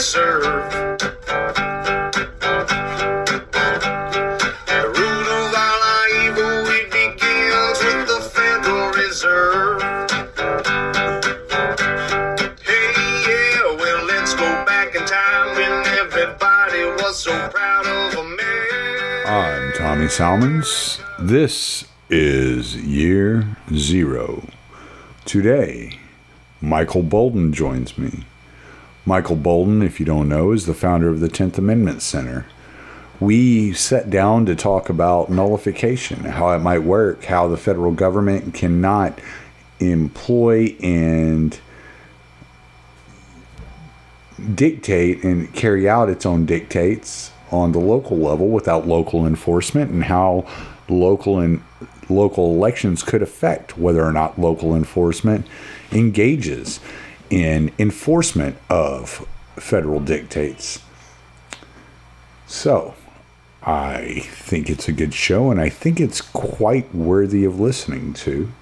Reserve. The root of all our evil, it begins with the Federal Reserve. Hey, yeah, well, let's go back in time when everybody was so proud of a man. I'm Tommy Salmons. This is Year Zero. Today, Michael Boldin joins me. Michael Boldin, if you don't know, is the founder of the 10th Amendment Center. We sat down to talk about nullification, how it might work, how the federal government cannot employ and dictate and carry out its own dictates on the local level without local enforcement, and how local elections could affect whether or not local enforcement engages in enforcement of federal dictates. So, I think it's a good show, and I think it's quite worthy of listening to.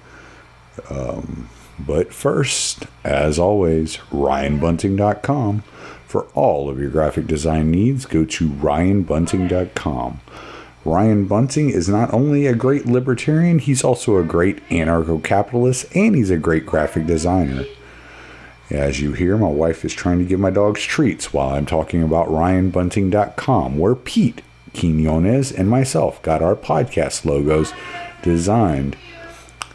But first, as always, RyanBunting.com. For all of your graphic design needs, go to RyanBunting.com. Ryan Bunting is not only a great libertarian, he's also a great anarcho-capitalist, and he's a great graphic designer. As you hear, my wife is trying to give my dogs treats while I'm talking about RyanBunting.com, where Pete Quinones and myself got our podcast logos designed.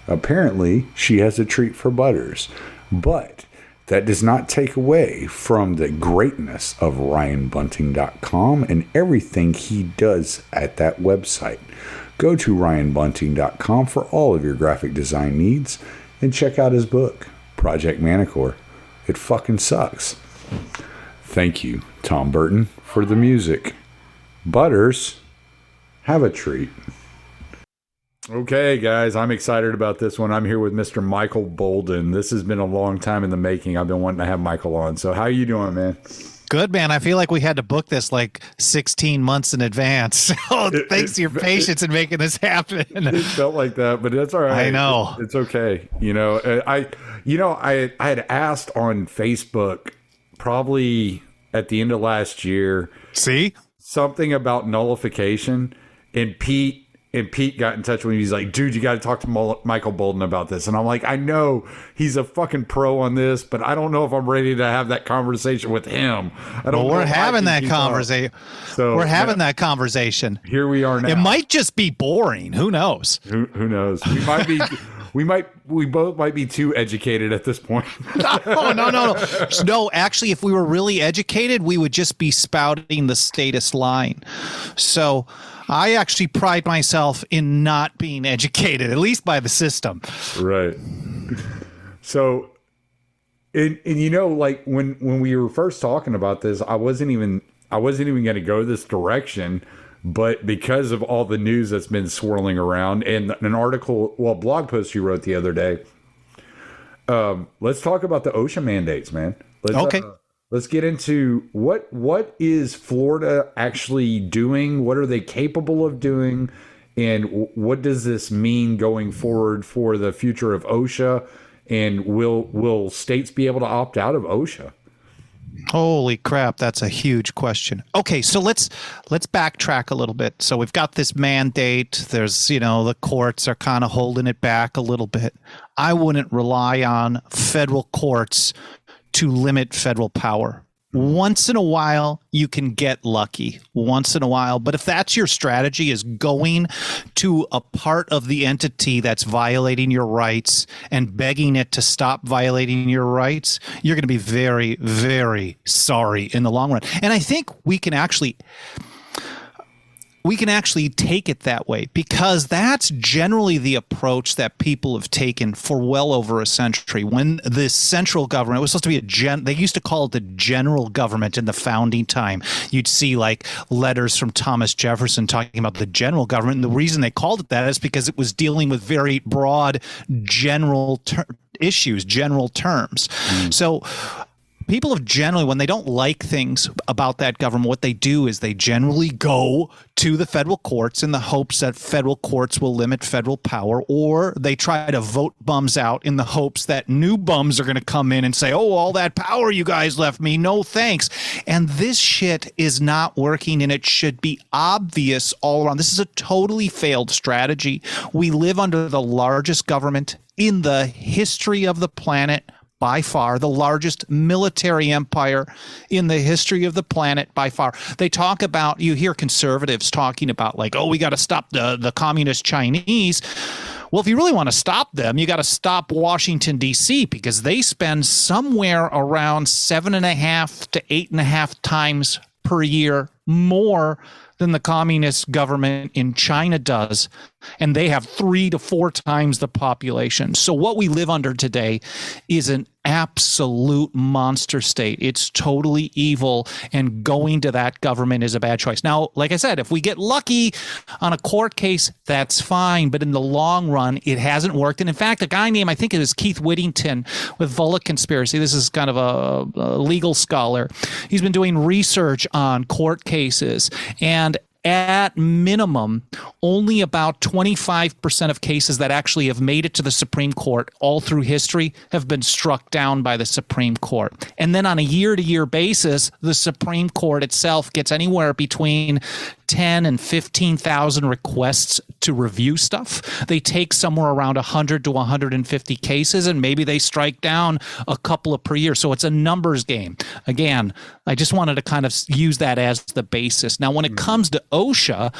Apparently, she has a treat for Butters, but that does not take away from the greatness of RyanBunting.com and everything he does at that website. Go to RyanBunting.com for all of your graphic design needs and check out his book, Project Manicore. It fucking sucks. Thank you, Tom Burton, for the music. Butters, have a treat. Okay, guys, I'm excited about this one. I'm here with Mr. Michael Boldin. This has been a long time in the making. I've been wanting to have Michael on. So how you doing, man? Good, man. I feel like we had to book this like 16 months in advance. So thanks to your patience in making this happen. It felt like that, but that's all right. I know. It's okay. I had asked on Facebook probably at the end of last year. See? Something about nullification, and Pete got in touch with me. He's like, dude, you got to talk to Michael Boldin about this. And I'm like, I know he's a fucking pro on this, but I don't know if I'm ready to have that conversation with him. We're having that conversation. So we're having that conversation. Here we are now. It might just be boring. Who knows? Who knows? We might be. We both might be too educated at this point. No, actually, if we were really educated, we would just be spouting the status line. So I actually pride myself in not being educated, at least by the system. Right. So, and like when we were first talking about this, I wasn't even going to go this direction. But because of all the news that's been swirling around and an blog post you wrote the other day, let's talk about the OSHA mandates, man. Let's get into what is Florida actually doing? What are they capable of doing? And what does this mean going forward for the future of OSHA? And will states be able to opt out of OSHA? Holy crap, that's a huge question. Okay, so let's backtrack a little bit. So we've got this mandate. There's, the courts are kind of holding it back a little bit. I wouldn't rely on federal courts to limit federal power. Once in a while, you can get lucky. Once in a while. But if that's your strategy, is going to a part of the entity that's violating your rights and begging it to stop violating your rights, you're going to be very, very sorry in the long run. And I think we can actually take it that way, because that's generally the approach that people have taken for well over a century. When the central government was supposed to be they used to call it the general government in the founding time. You'd see like letters from Thomas Jefferson talking about the general government. And the reason they called it that is because it was dealing with very broad general issues, general terms. So people have generally, when they don't like things about that government, what they do is they generally go to the federal courts in the hopes that federal courts will limit federal power, or they try to vote bums out in the hopes that new bums are going to come in and say, oh, all that power you guys left me, no thanks. And this shit is not working, and it should be obvious all around. This is a totally failed strategy. We live under the largest government in the history of the planet, by far, the largest military empire in the history of the planet, by far. They talk about, you hear conservatives talking about like, oh, we got to stop the communist Chinese. Well, if you really want to stop them, you got to stop Washington, D.C., because they spend somewhere around 7.5 to 8.5 times per year more than the communist government in China does, and they have 3 to 4 times the population. So what we live under today is an absolute monster state. It's totally evil, and going to that government is a bad choice. Now, like I said, if we get lucky on a court case, that's fine, but in the long run, it hasn't worked. And in fact, a guy named, I think it is Keith Whittington with Volokh Conspiracy, this is kind of a legal scholar, he's been doing research on court cases, and at minimum, only about 25% of cases that actually have made it to the Supreme Court all through history have been struck down by the Supreme Court. And then on a year-to-year basis, the Supreme Court itself gets anywhere between 10 and 15,000 requests to review stuff. They take somewhere around 100 to 150 cases, and maybe they strike down a couple of per year. So it's a numbers game. Again, I just wanted to kind of use that as the basis. Now, when it comes to OSHA,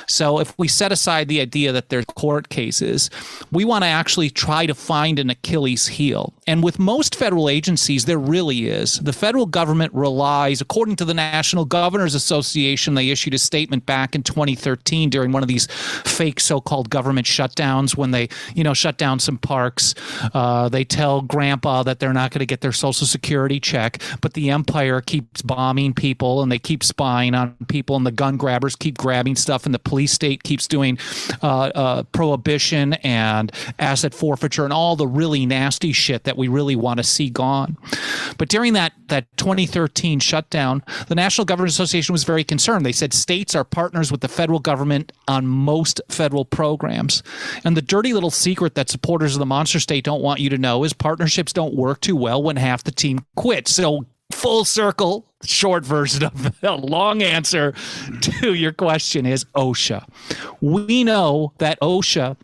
so if we set aside the idea that there's court cases, we want to actually try to find an Achilles heel. And with most federal agencies, there really is. The federal government relies, according to the National Governors Association, they issued a statement back in 2013 during one of these fake so-called government shutdowns when they, shut down some parks. They tell grandpa that they're not going to get their Social Security check, but the empire keeps bombing people and they keep spying on people, and the gun grabbers keep grabbing stuff, and the police state keeps doing prohibition and asset forfeiture and all the really nasty shit that we really want to see gone. But during that 2013 shutdown, the National Governors Association was very concerned. They said states are partners with the federal government on most federal programs. And the dirty little secret that supporters of the monster state don't want you to know is partnerships don't work too well when half the team quits. So full circle, short version of the long answer to your question is OSHA. We know that OSHA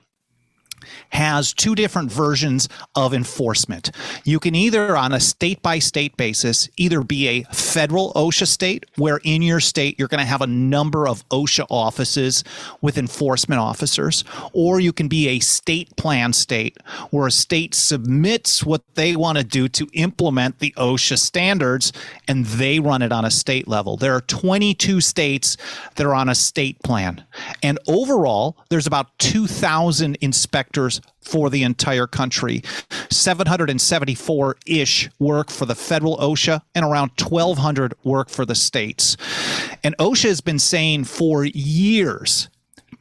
has two different versions of enforcement. You can either, on a state-by-state basis, either be a federal OSHA state, where in your state you're going to have a number of OSHA offices with enforcement officers, or you can be a state plan state, where a state submits what they want to do to implement the OSHA standards, and they run it on a state level. There are 22 states that are on a state plan. And overall, there's about 2,000 inspectors for the entire country. 774-ish work for the federal OSHA, and around 1,200 work for the states. And OSHA has been saying for years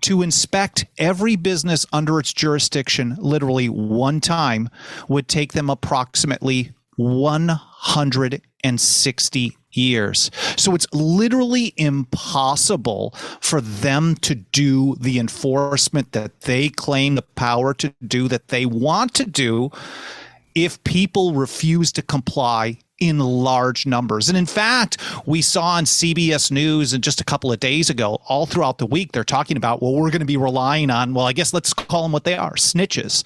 to inspect every business under its jurisdiction literally one time would take them approximately 160 years. So it's literally impossible for them to do the enforcement that they claim the power to do, that they want to do, if people refuse to comply in large numbers. And in fact, we saw on CBS News and just a couple of days ago, all throughout the week, they're talking about, well, we're going to be relying on, well, I guess let's call them what they are, snitches.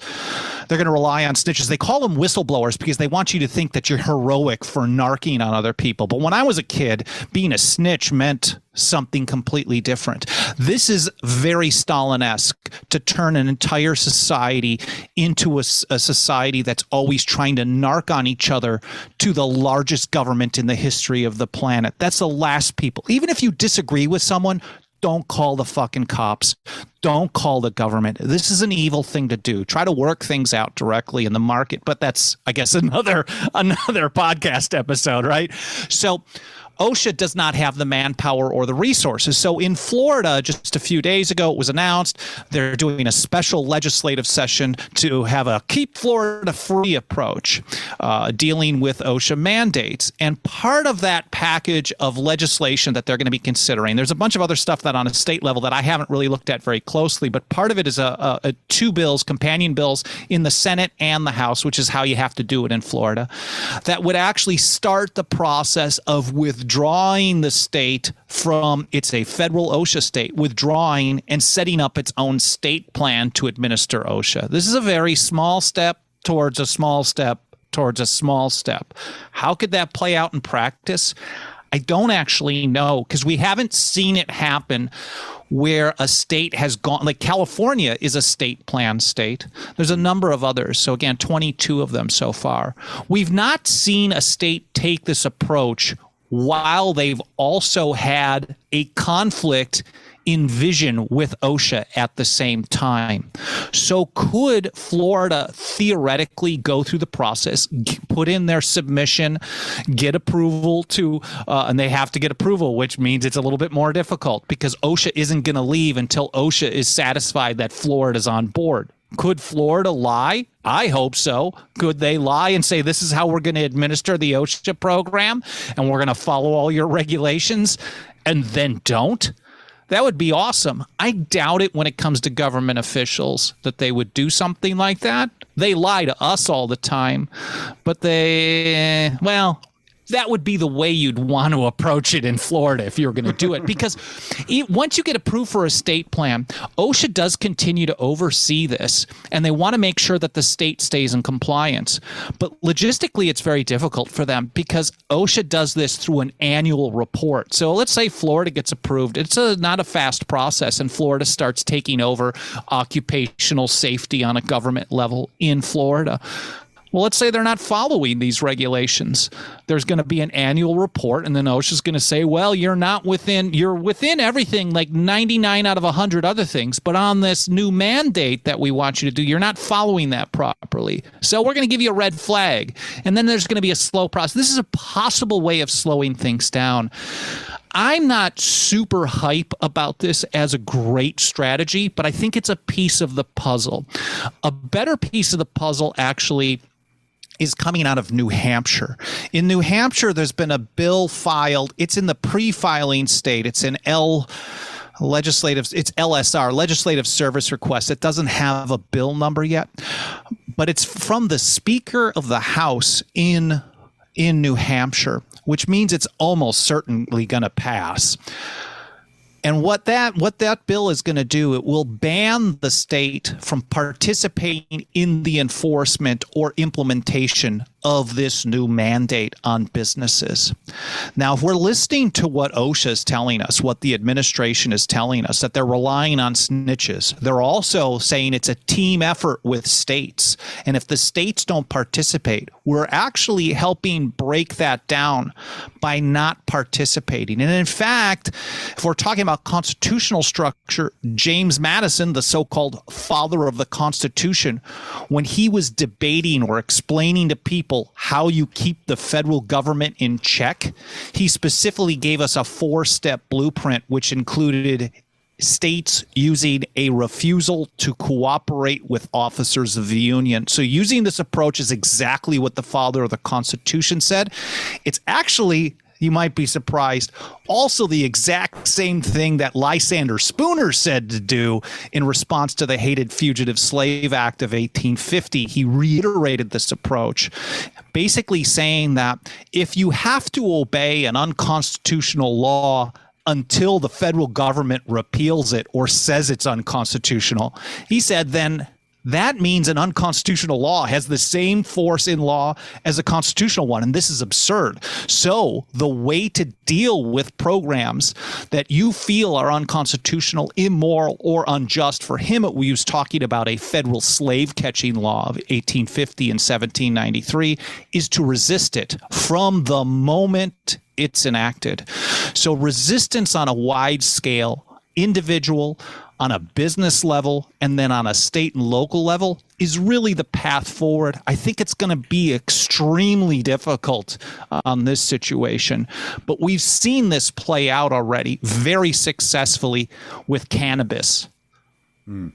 They're going to rely on snitches. They call them whistleblowers because they want you to think that you're heroic for narking on other people. But when I was a kid, being a snitch meant something completely different. This is very Stalin-esque, to turn an entire society into a society that's always trying to narc on each other to the largest government in the history of the planet. That's the last people. Even if you disagree with someone, don't call the fucking cops. Don't call the government. This is an evil thing to do. Try to work things out directly in the market. But that's, I guess, another podcast episode, right? So OSHA does not have the manpower or the resources. So in Florida, just a few days ago, it was announced they're doing a special legislative session to have a Keep Florida Free approach, dealing with OSHA mandates. And part of that package of legislation that they're going to be considering, there's a bunch of other stuff that on a state level that I haven't really looked at very closely, but part of it is two bills, companion bills in the Senate and the House, which is how you have to do it in Florida, that would actually start the process of withdrawing the state from, it's a federal OSHA state, withdrawing and setting up its own state plan to administer OSHA. This is a very small step towards a small step towards a small step. How could that play out in practice? I don't actually know, because we haven't seen it happen where a state has gone, like California is a state plan state. There's a number of others. So again, 22 of them so far. We've not seen a state take this approach while they've also had a conflict in vision with OSHA at the same time. So could Florida theoretically go through the process, put in their submission, get approval to, and they have to get approval, which means it's a little bit more difficult because OSHA isn't going to leave until OSHA is satisfied that Florida's on board. Could Florida lie? I hope so. Could they lie and say, this is how we're going to administer the OSHA program and we're going to follow all your regulations, and then don't? That would be awesome. I doubt it when it comes to government officials that they would do something like that. They lie to us all the time, but that would be the way you'd want to approach it in Florida if you were going to do it. Because once you get approved for a state plan, OSHA does continue to oversee this, and they want to make sure that the state stays in compliance. But logistically, it's very difficult for them because OSHA does this through an annual report. So let's say Florida gets approved. It's not a fast process, and Florida starts taking over occupational safety on a government level in Florida. Well, let's say they're not following these regulations. There's going to be an annual report, and then OSHA's going to say, well, you're within everything, like 99 out of 100 other things, but on this new mandate that we want you to do, you're not following that properly. So we're going to give you a red flag, and then there's going to be a slow process. This is a possible way of slowing things down. I'm not super hype about this as a great strategy, but I think it's a piece of the puzzle. A better piece of the puzzle actually is coming out of New Hampshire. In New Hampshire, there's been a bill filed. It's in the pre-filing state. It's an LSR, Legislative Service Request. It doesn't have a bill number yet, but it's from the Speaker of the House in New Hampshire, which means it's almost certainly going to pass. And what that bill is going to do, it will ban the state from participating in the enforcement or implementation of this new mandate on businesses. Now, if we're listening to what OSHA is telling us, what the administration is telling us, that they're relying on snitches, they're also saying it's a team effort with states. And if the states don't participate, we're actually helping break that down by not participating. And in fact, if we're talking about constitutional structure, James Madison, the so-called father of the Constitution, when he was debating or explaining to people how you keep the federal government in check, he specifically gave us a 4-step blueprint, which included states using a refusal to cooperate with officers of the union. So using this approach is exactly what the father of the Constitution said. It's actually, you might be surprised, also the exact same thing that Lysander Spooner said to do in response to the Hated Fugitive Slave Act of 1850. He reiterated this approach, basically saying that if you have to obey an unconstitutional law until the federal government repeals it or says it's unconstitutional, he said, then that means an unconstitutional law has the same force in law as a constitutional one, and this is absurd. So the way to deal with programs that you feel are unconstitutional, immoral, or unjust, for him it was talking about a federal slave-catching law of 1850 and 1793, is to resist it from the moment it's enacted. So resistance on a wide scale, individual, on a business level and then on a state and local level is really the path forward. I think it's going to be extremely difficult on this situation, but we've seen this play out already very successfully with cannabis.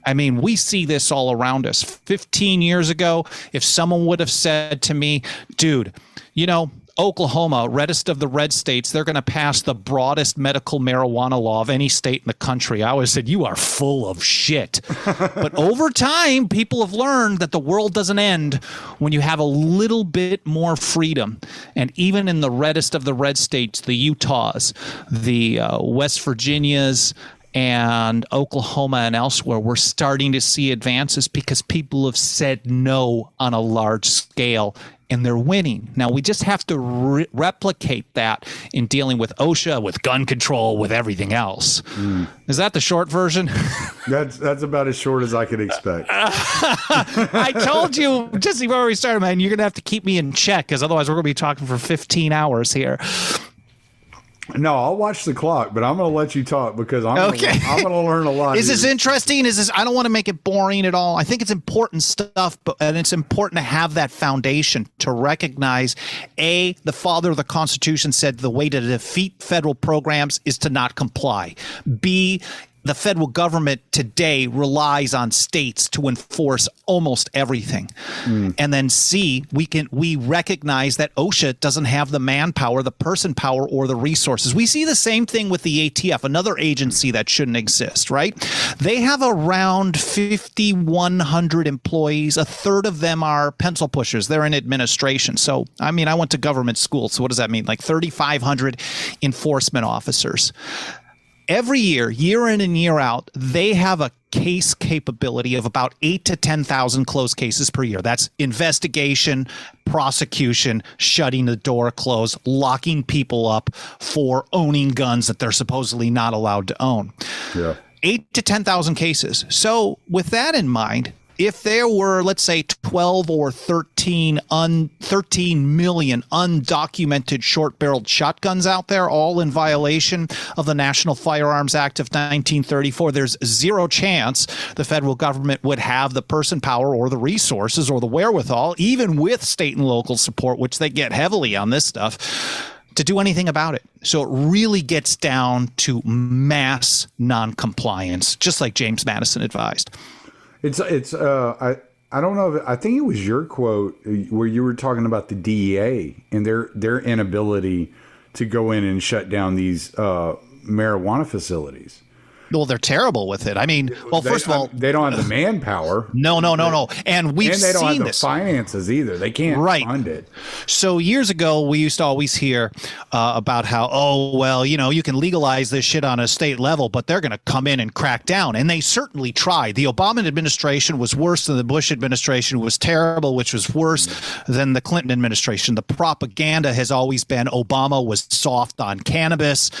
I mean, we see this all around us. 15 years ago, if someone would have said to me, dude, you know, Oklahoma, reddest of the red states, they're going to pass the broadest medical marijuana law of any state in the country, I always said, you are full of shit. But over time, people have learned that the world doesn't end when you have a little bit more freedom. And even in the reddest of the red states, the Utahs, the West Virginias, and Oklahoma and elsewhere, we're starting to see advances because people have said no on a large scale, and they're winning. Now, we just have to replicate that in dealing with OSHA, with gun control, with everything else. Is that the short version? That's about as short as I could expect. I told you just before we started, man, you're going to have to keep me in check because otherwise we're going to be talking for 15 hours here. No, I'll watch the clock, but I'm going to let you talk because I'm going to learn a lot. Is this interesting? I don't want to make it boring at all. I think it's important stuff, and it's important to have that foundation to recognize, A, the father of the Constitution said the way to defeat federal programs is to not comply. B, the federal government today relies on states to enforce almost everything. And then C, we recognize that OSHA doesn't have the manpower, the person power, or the resources. We see the same thing with the ATF, another agency that shouldn't exist, right? They have around 5,100 employees. A third of them are pencil pushers. They're in administration. So, I mean, I went to government school. So what does that mean? Like 3,500 enforcement officers. Every year in and year out, they have a case capability of about 8,000 to 10,000 closed cases per year. That's investigation, prosecution, shutting the door closed, locking people up for owning guns that they're supposedly not allowed to own. Yeah. 8,000 to 10,000 cases. So with that in mind, if there were, let's say, 12 or 13 million undocumented short-barreled shotguns out there, all in violation of the National Firearms Act of 1934, there's zero chance the federal government would have the person power or the resources or the wherewithal, even with state and local support, which they get heavily on this stuff, to do anything about it. So it really gets down to mass noncompliance, just like James Madison advised. I don't know. I think it was your quote where you were talking about the DEA and their inability to go in and shut down these marijuana facilities. Well, they're terrible with it. I mean, well, first of all, they don't have the manpower. No. And they don't have the finances either. They can't fund it. So years ago, we used to always hear about how, you can legalize this shit on a state level, but they're going to come in and crack down. And they certainly tried. The Obama administration was worse than the Bush administration, was terrible, which was worse than the Clinton administration. The propaganda has always been Obama was soft on cannabis.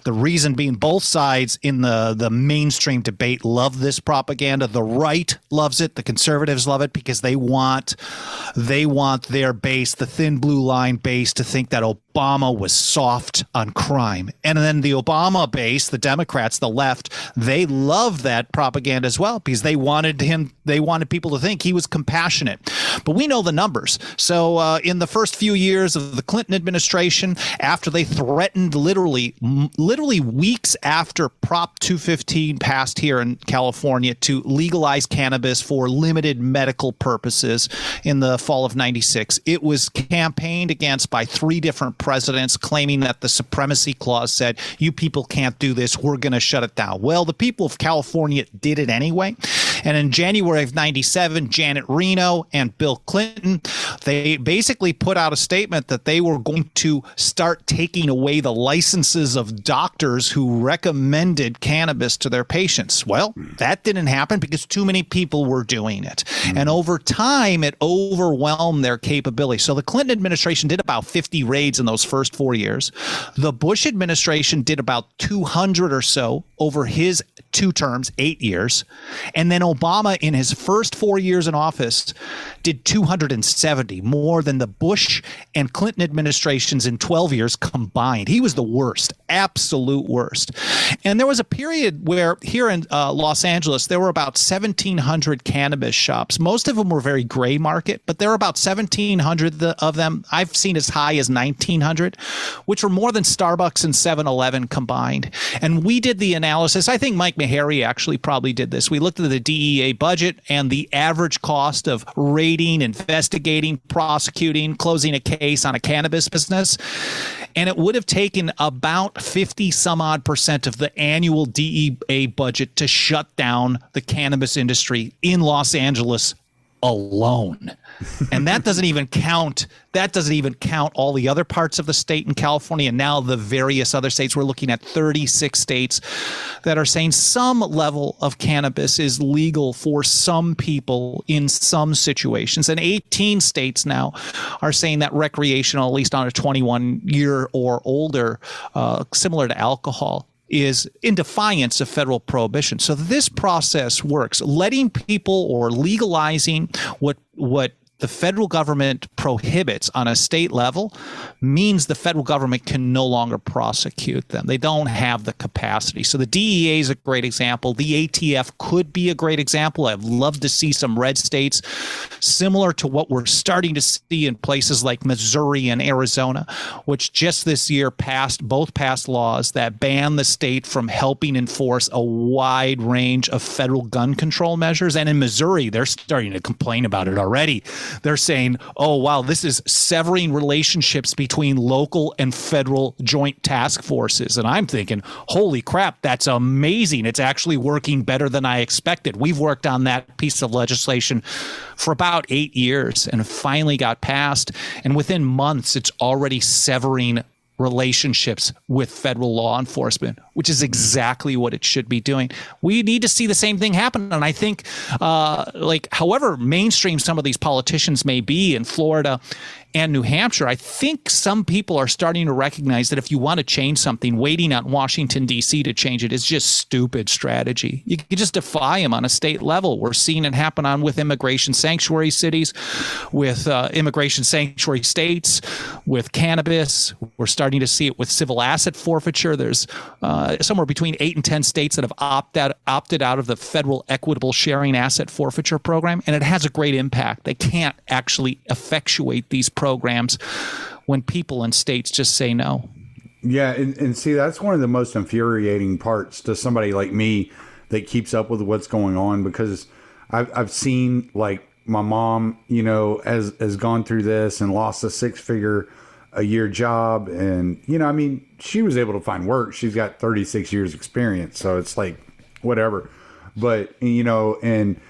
The reason being both sides in the mainstream debate love this propaganda. The right loves it. The conservatives love it because they want their base, the thin blue line base, to think that Obama was soft on crime. And then the Obama base, the Democrats, the left, they love that propaganda as well because they wanted people to think he was compassionate. But we know the numbers. So in the first few years of the Clinton administration, after they threatened literally weeks after Prop 215 passed here in California to legalize cannabis for limited medical purposes in the fall of 96, it was campaigned against by 3 different presidents, claiming that the supremacy clause said, you people can't do this, we're going to shut it down. Well, the people of California did it anyway. And in January of 97, Janet Reno and Bill Clinton, they basically put out a statement that they were going to start taking away the licenses of doctors who recommended cannabis to their patients. Well, that didn't happen because too many people were doing it. And over time, it overwhelmed their capability. So the Clinton administration did about 50 raids in those first 4 years. The Bush administration did about 200 or so over his 2 terms, 8 years. And then Obama, in his first 4 years in office, did 270, more than the Bush and Clinton administrations in 12 years combined. He was the worst, absolute worst. And there was a period where here in Los Angeles, there were about 1,700 cannabis shops. Most of them were very gray market, but there were about 1,700 of them. I've seen as high as 1,900, which were more than Starbucks and 7-Eleven combined. And we did the analysis. I think Mike Meharry actually probably did this. We looked at the DEA budget and the average cost of raiding, investigating, prosecuting, closing a case on a cannabis business. And it would have taken about 50 some odd % of the annual DEA budget to shut down the cannabis industry in Los Angeles alone. And that doesn't even count all the other parts of the state in California, and now the various other states. We're looking at 36 states that are saying some level of cannabis is legal for some people in some situations, and 18 states now are saying that recreational, at least on a 21-year or older, similar to alcohol, is in defiance of federal prohibition. So this process works. Letting people, or legalizing what the federal government prohibits on a state level, means the federal government can no longer prosecute them. They don't have the capacity. So the DEA is a great example. The ATF could be a great example. I'd love to see some red states similar to what we're starting to see in places like Missouri and Arizona, which just this year passed laws that ban the state from helping enforce a wide range of federal gun control measures. And in Missouri, they're starting to complain about it already. They're saying, oh, wow, this is severing relationships between local and federal joint task forces. And I'm thinking, holy crap, that's amazing. It's actually working better than I expected. We've worked on that piece of legislation for about 8 years and finally got passed. And within months, it's already severing relationships with federal law enforcement, which is exactly what it should be doing. We need to see the same thing happen. And I think, however mainstream some of these politicians may be in Florida and New Hampshire, I think some people are starting to recognize that if you want to change something, waiting on Washington, D.C. to change it is just stupid strategy. You can just defy them on a state level. We're seeing it happen with immigration sanctuary cities, with immigration sanctuary states, with cannabis. We're starting to see it with civil asset forfeiture. There's somewhere between 8 and 10 states that have opted out of the federal equitable sharing asset forfeiture program, and it has a great impact. They can't actually effectuate these programs when people in states just say no. Yeah, and see, that's one of the most infuriating parts to somebody like me that keeps up with what's going on, because I've seen, like, my mom, has gone through this and lost a 6-figure a year job, and she was able to find work. She's got 36 years experience, so it's like whatever. But and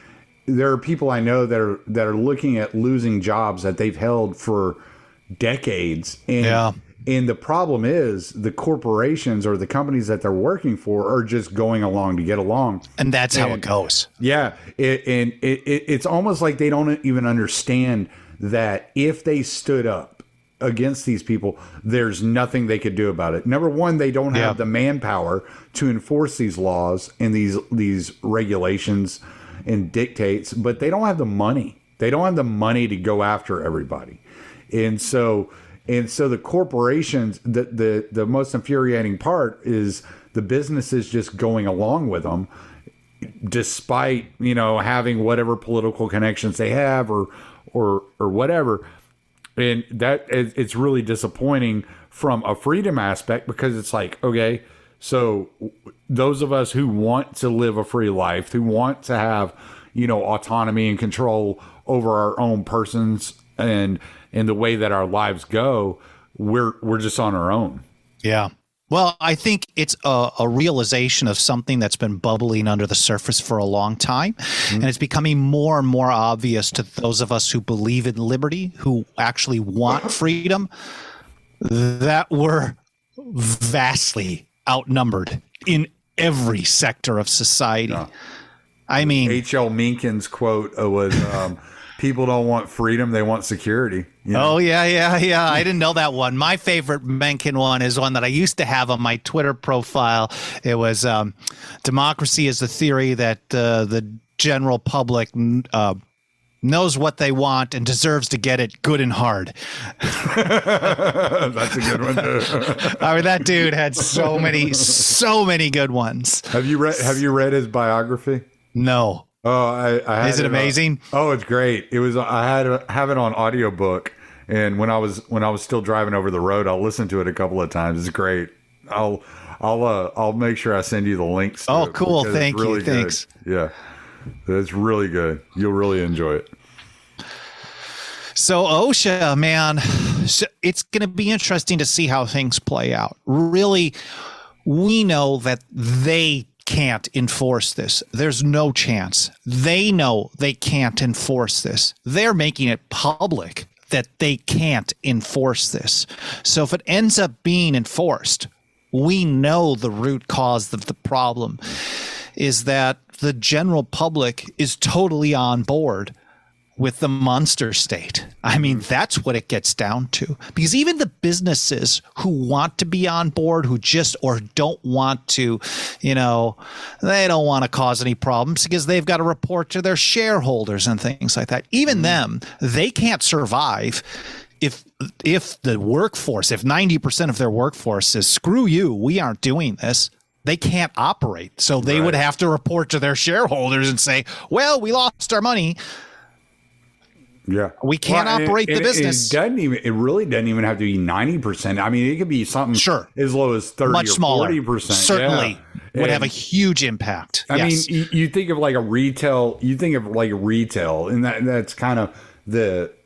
there are people I know that are looking at losing jobs that they've held for decades. And the problem is the corporations or the companies that they're working for are just going along to get along. And that's how it goes. Yeah. It's almost like they don't even understand that if they stood up against these people, there's nothing they could do about it. Number one, they don't have the manpower to enforce these laws and these regulations and dictates, but they don't have the money. They don't have the money to go after everybody. And so the corporations, the most infuriating part is the businesses just going along with them, despite, having whatever political connections they have or whatever. And that it's really disappointing from a freedom aspect, because it's like, okay, so those of us who want to live a free life, who want to have, autonomy and control over our own persons and the way that our lives go, we're just on our own. Yeah. Well, I think it's a realization of something that's been bubbling under the surface for a long time. Mm-hmm. And it's becoming more and more obvious to those of us who believe in liberty, who actually want freedom, that we're vastly outnumbered in every sector of society. Yeah. I mean, H.L. Mencken's quote was, people don't want freedom, they want security. Oh, yeah. I didn't know that one. My favorite Mencken one is one that I used to have on my Twitter profile. It was democracy is the theory that the general public knows what they want and deserves to get it good and hard. That's a good one too. I mean, that dude had so many good ones. Have you read his biography? No. Oh, I Is it amazing? It's great. It was. have it on audiobook, and when I was still driving over the road, I'll listen to it a couple of times. It's great. I'll make sure I send you the links. Oh, cool. Thank you. Really Thanks. Good. Yeah, it's really good. You'll really enjoy it. So OSHA, man, it's going to be interesting to see how things play out. Really, we know that they can't enforce this. There's no chance. They know they can't enforce this. They're making it public that they can't enforce this. So if it ends up being enforced, we know the root cause of the problem is that the general public is totally on board with the monster state. I mean, that's what it gets down to. Because even the businesses who want to be on board, who just or don't want to, they don't want to cause any problems because they've got to report to their shareholders and things like that. Even them, they can't survive if the workforce, if 90% of their workforce says, screw you, we aren't doing this. They can't operate. So they would have to report to their shareholders and say, well, we lost our money. Yeah, we can't operate the business. It really doesn't even have to be 90%. I mean, it could be something as low as 30 much or smaller. 40%. Certainly would have a huge impact. I mean, you think of like a retail. You think of like a retail, and that's kind of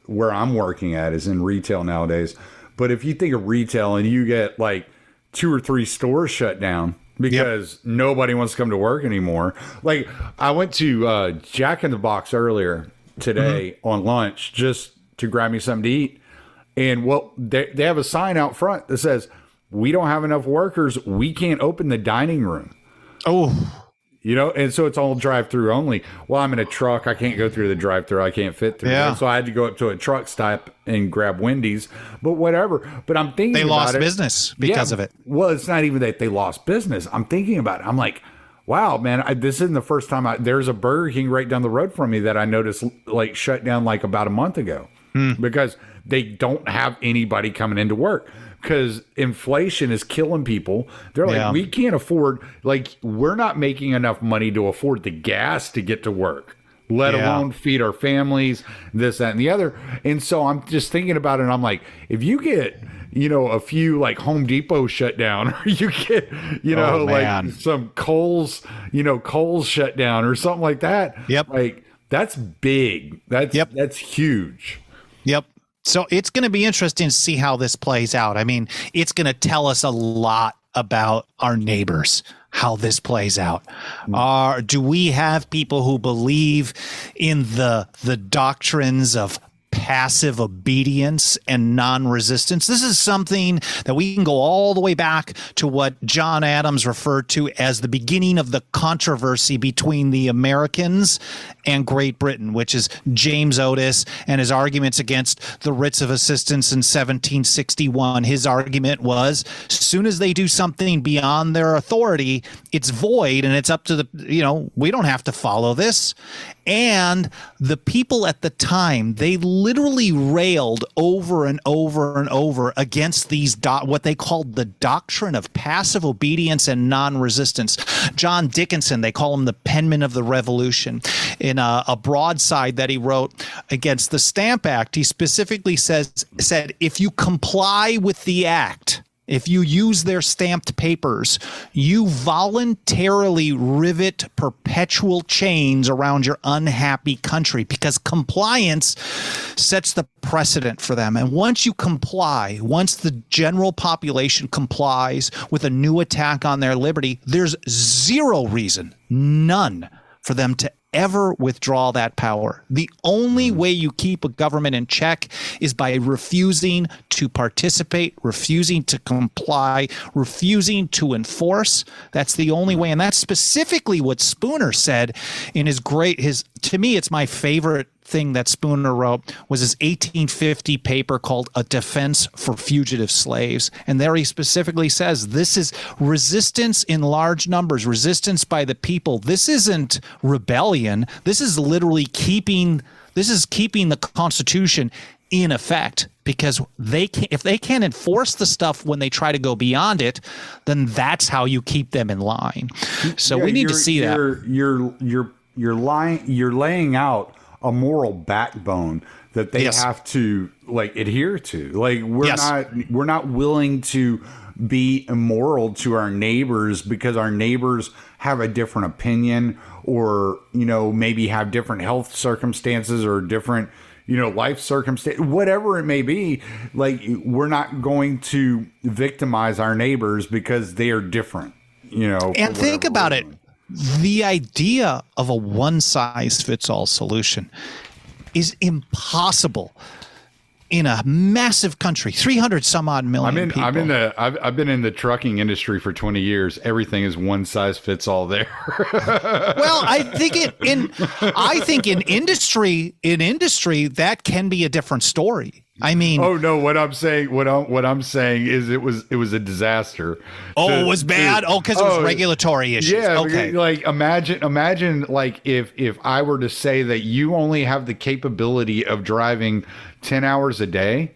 where I'm working at is in retail nowadays. But if you think of retail and you get like 2 or 3 stores shut down because nobody wants to come to work anymore. Like I went to Jack in the Box earlier today on lunch just to grab me something to eat, and they have a sign out front that says, we don't have enough workers, we can't open the dining room. And so it's all drive-through only. Well, I'm in a truck, I can't go through the drive-through, I can't fit through it. So I had to go up to a truck stop and grab Wendy's, but whatever. But I'm thinking they about lost business because of it. Well, it's not even that they lost business. I'm thinking about it. I'm like, wow, man, this isn't the first time there's a Burger King right down the road from me that I noticed like shut down like about a month ago because they don't have anybody coming into work because inflation is killing people. They're like, we can't afford, like, we're not making enough money to afford the gas to get to work, let alone feed our families, this, that, and the other. And so I'm just thinking about it. And I'm like, if you get, a few like Home Depot shut down, or you get, like some Kohl's shut down or something like that. Like that's big. That's huge. So it's going to be interesting to see how this plays out. I mean, it's going to tell us a lot about our neighbors, how this plays out. Do we have people who believe in the doctrines of passive obedience and non-resistance? This is something that we can go all the way back to what John Adams referred to as the beginning of the controversy between the Americans and Great Britain, which is James Otis and his arguments against the writs of assistance in 1761. His argument was, as soon as they do something beyond their authority, it's void and it's up to we don't have to follow this. And the people at the time, they literally railed over and over and over against these what they called the doctrine of passive obedience and non-resistance. John Dickinson, they call him the penman of the Revolution. In a broadside that he wrote against the Stamp Act, he specifically said, if you comply with the act, if you use their stamped papers, you voluntarily rivet perpetual chains around your unhappy country, because compliance sets the precedent for them. And once you comply, once the general population complies with a new attack on their liberty, there's zero reason, none, for them to ever withdraw that power. The only way you keep a government in check is by refusing to participate, refusing to comply, refusing to enforce. That's the only way. And that's specifically what Spooner said in to me, it's my favorite thing that Spooner wrote, was his 1850 paper called A Defense for Fugitive Slaves. And there he specifically says, this is resistance in large numbers, resistance by the people. This isn't rebellion. draconian. This is literally keeping the Constitution in effect, because if they can't enforce the stuff when they try to go beyond it, then that's how you keep them in line. So we need to see that. You're laying out a moral backbone that they have to like adhere to. Like we're not willing to be immoral to our neighbors because our neighbors have a different opinion, or maybe have different health circumstances or different life circumstance, whatever it may be. Like, we're not going to victimize our neighbors because they are different, And think about it. The idea of a one-size-fits-all solution is impossible in a massive country, 300 some odd million people. I've been in the trucking industry for 20 years. Everything is one size fits all there. Well, I think in industry that can be a different story. I mean, oh no, what I'm saying is it was a disaster. Oh, it was bad. Because it was regulatory issues. Yeah. Okay. Like imagine like if I were to say that you only have the capability of driving 10 hours a day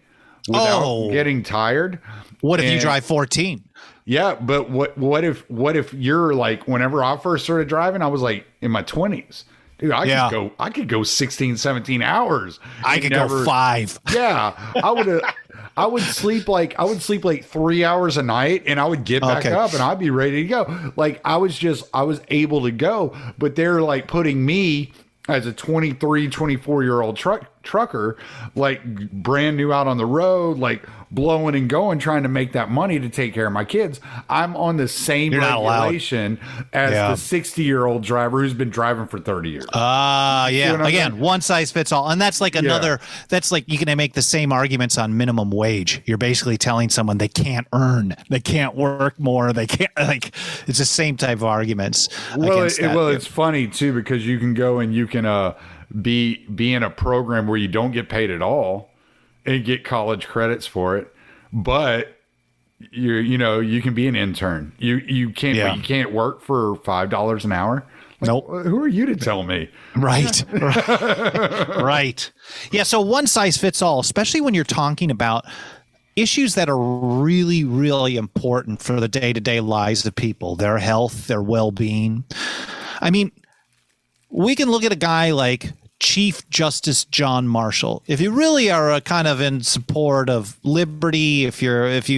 without getting tired. What if you drive 14? Yeah, but what if you're like, whenever I first started driving, I was like in my 20s. Dude, I could go 16, 17 hours. I could go 5. Yeah. I would sleep like 3 hours a night, and I would get back up and I'd be ready to go. Like I was able to go, but they're like putting me as a 23, 24-year-old trucker, like brand new out on the road, like blowing and going, trying to make that money to take care of my kids. I'm on the same regulation as the 60-year-old driver who's been driving for 30 years. Again, one size fits all. And that's like that's like, you can make the same arguments on minimum wage. You're basically telling someone they can't earn, they can't work more, they can't, like, it's the same type of arguments. It's funny too, because you can go and you can be in a program where you don't get paid at all and get college credits for it, but you can be an intern. You can't work for $5 an hour. Like, nope. Who are you to tell me? Right. Right. Yeah. So one size fits all, especially when you're talking about issues that are really, really important for the day-to-day lives of people, their health, their well-being. I mean, we can look at a guy like Chief Justice John Marshall. If you really are kind of in support of liberty, whether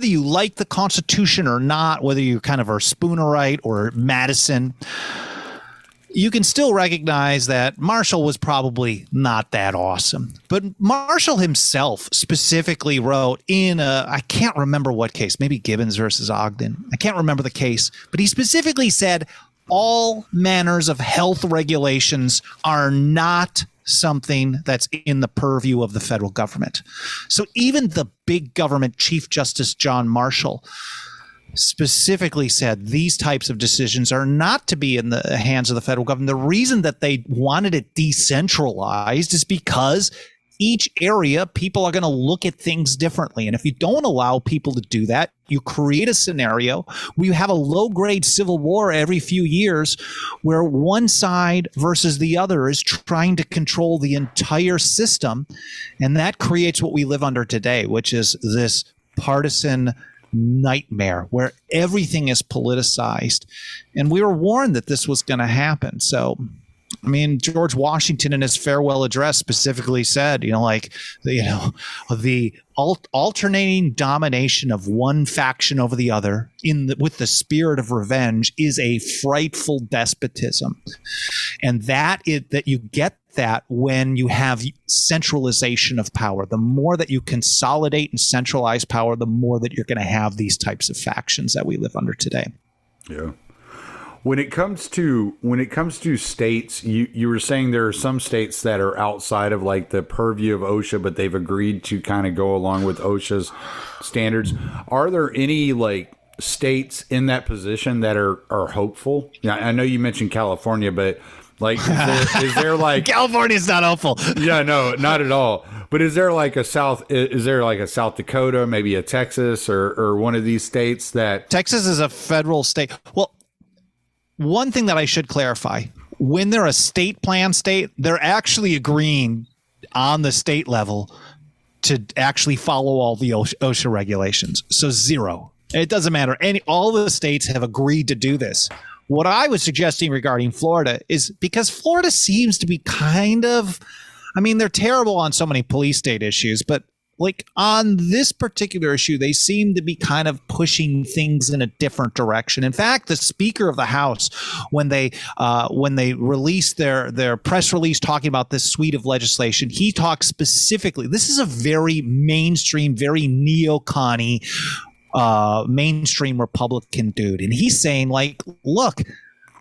you like the Constitution or not, whether you kind of are Spoonerite or Madison, you can still recognize that Marshall was probably not that awesome. But Marshall himself specifically wrote in I can't remember what case, maybe Gibbons versus Ogden. I can't remember the case, but he specifically said, all manners of health regulations are not something that's in the purview of the federal government. So even the big government, Chief Justice John Marshall, specifically said these types of decisions are not to be in the hands of the federal government. The reason that they wanted it decentralized is because each area, people are going to look at things differently. And if you don't allow people to do that, you create a scenario where you have a low-grade civil war every few years where one side versus the other is trying to control the entire system. And that creates what we live under today, which is this partisan nightmare where everything is politicized. And we were warned that this was going to happen. So, I mean, George Washington in his farewell address specifically said, the alternating domination of one faction over the other with the spirit of revenge is a frightful despotism. And that you get that when you have centralization of power. The more that you consolidate and centralize power, the more that you're going to have these types of factions that we live under today. Yeah. When it comes to states, you were saying there are some states that are outside of like the purview of OSHA, but they've agreed to kind of go along with OSHA's standards. Are there any like states in that position that are hopeful? Yeah, I know you mentioned California, but like, is there like California's not hopeful? Yeah, no, not at all. But is there like a South Dakota, maybe a Texas or one of these states that Texas is a federal state? Well, one thing that I should clarify, when they're a state plan state, they're actually agreeing on the state level to actually follow all the OSHA regulations. So zero. It doesn't matter. All the states have agreed to do this. What I was suggesting regarding Florida is because Florida seems to be kind of, I mean, they're terrible on so many police state issues, but like on this particular issue, they seem to be kind of pushing things in a different direction. In fact, the Speaker of the House, when they released their press release talking about this suite of legislation, he talked specifically. This is a very mainstream, very neo-conny, mainstream Republican dude, and he's saying like, look,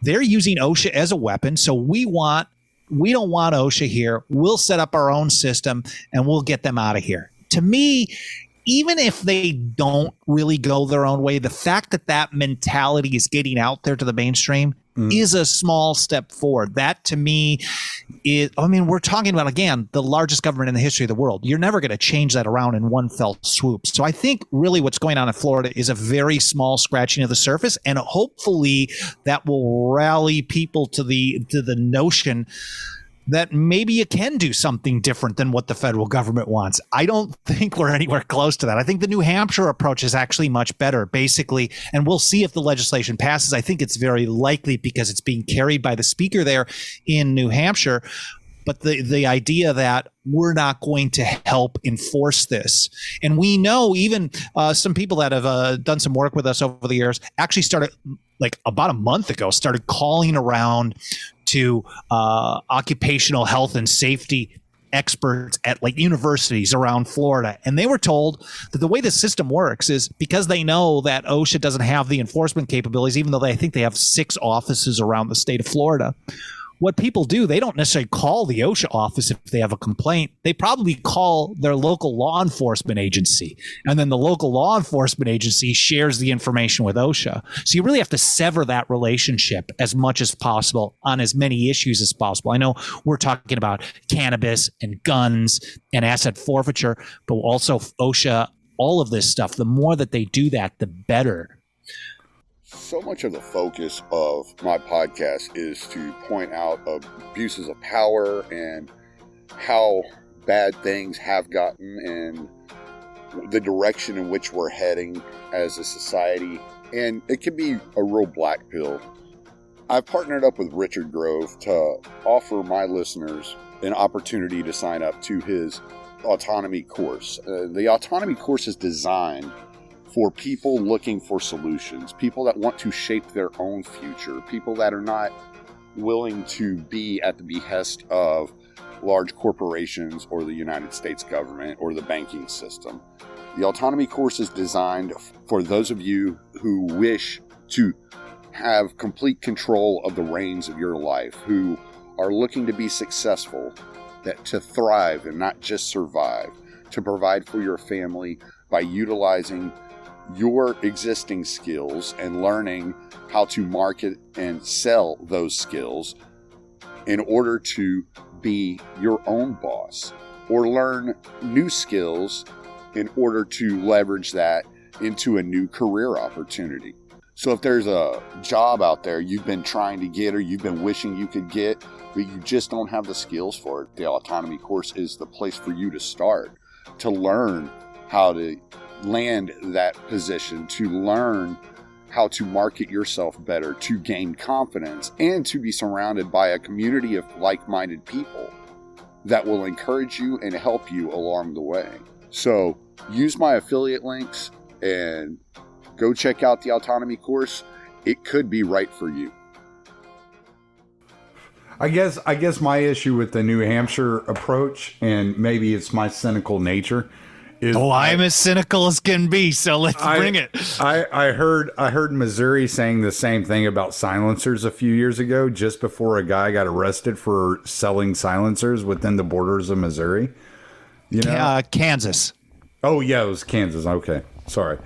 they're using OSHA as a weapon, so we don't want OSHA here. We'll set up our own system and we'll get them out of here. To me, even if they don't really go their own way, the fact that that mentality is getting out there to the mainstream is a small step forward. That to me is, I mean, we're talking about, again, the largest government in the history of the world. You're never going to change that around in one fell swoop. So I think really what's going on in Florida is a very small scratching of the surface, and hopefully that will rally people to the notion that maybe you can do something different than what the federal government wants. I don't think we're anywhere close to that. I think the New Hampshire approach is actually much better, basically, and we'll see if the legislation passes. I think it's very likely because it's being carried by the speaker there in New Hampshire. But the idea that we're not going to help enforce this. And we know even some people that have done some work with us over the years actually started, like about a month ago, started calling around to occupational health and safety experts at like universities around Florida. And they were told that the way the system works is because they know that OSHA doesn't have the enforcement capabilities, even though I think they have 6 offices around the state of Florida. What people do, they don't necessarily call the OSHA office if they have a complaint. They probably call their local law enforcement agency. And then the local law enforcement agency shares the information with OSHA. So you really have to sever that relationship as much as possible on as many issues as possible. I know we're talking about cannabis and guns and asset forfeiture, but also OSHA, all of this stuff. The more that they do that, the better. So much of the focus of my podcast is to point out abuses of power and how bad things have gotten and the direction in which we're heading as a society. And it can be a real black pill. I've partnered up with Richard Grove to offer my listeners an opportunity to sign up to his Autonomy Course. The Autonomy Course is designed for people looking for solutions, people that want to shape their own future, people that are not willing to be at the behest of large corporations or the United States government or the banking system. The Autonomy Course is designed for those of you who wish to have complete control of the reins of your life, who are looking to be successful, that to thrive and not just survive, to provide for your family by utilizing your existing skills and learning how to market and sell those skills in order to be your own boss, or learn new skills in order to leverage that into a new career opportunity. So if there's a job out there you've been trying to get or you've been wishing you could get, but you just don't have the skills for it, the Autonomy Course is the place for you to start, to learn how to land that position, to learn how to market yourself better, to gain confidence, and to be surrounded by a community of like-minded people that will encourage you and help you along the way. So use my affiliate links and go check out the Autonomy Course. It could be right for you. I guess my issue with the New Hampshire approach, and maybe it's my cynical nature, is I'm as cynical as can be, so let's bring it. I heard Missouri saying the same thing about silencers a few years ago, just before a guy got arrested for selling silencers within the borders of Missouri. You know, Kansas. Oh yeah, it was Kansas. Okay, sorry.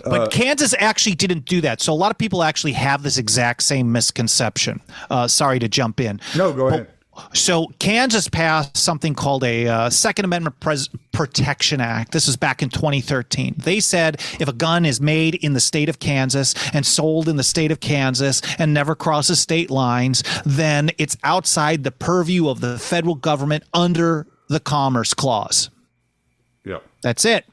But Kansas actually didn't do that. So a lot of people actually have this exact same misconception. Sorry to jump in. No, go ahead. So Kansas passed something called a Second Amendment Protection Act. This was back in 2013. They said if a gun is made in the state of Kansas and sold in the state of Kansas and never crosses state lines, then it's outside the purview of the federal government under the Commerce Clause. Yep. That's it.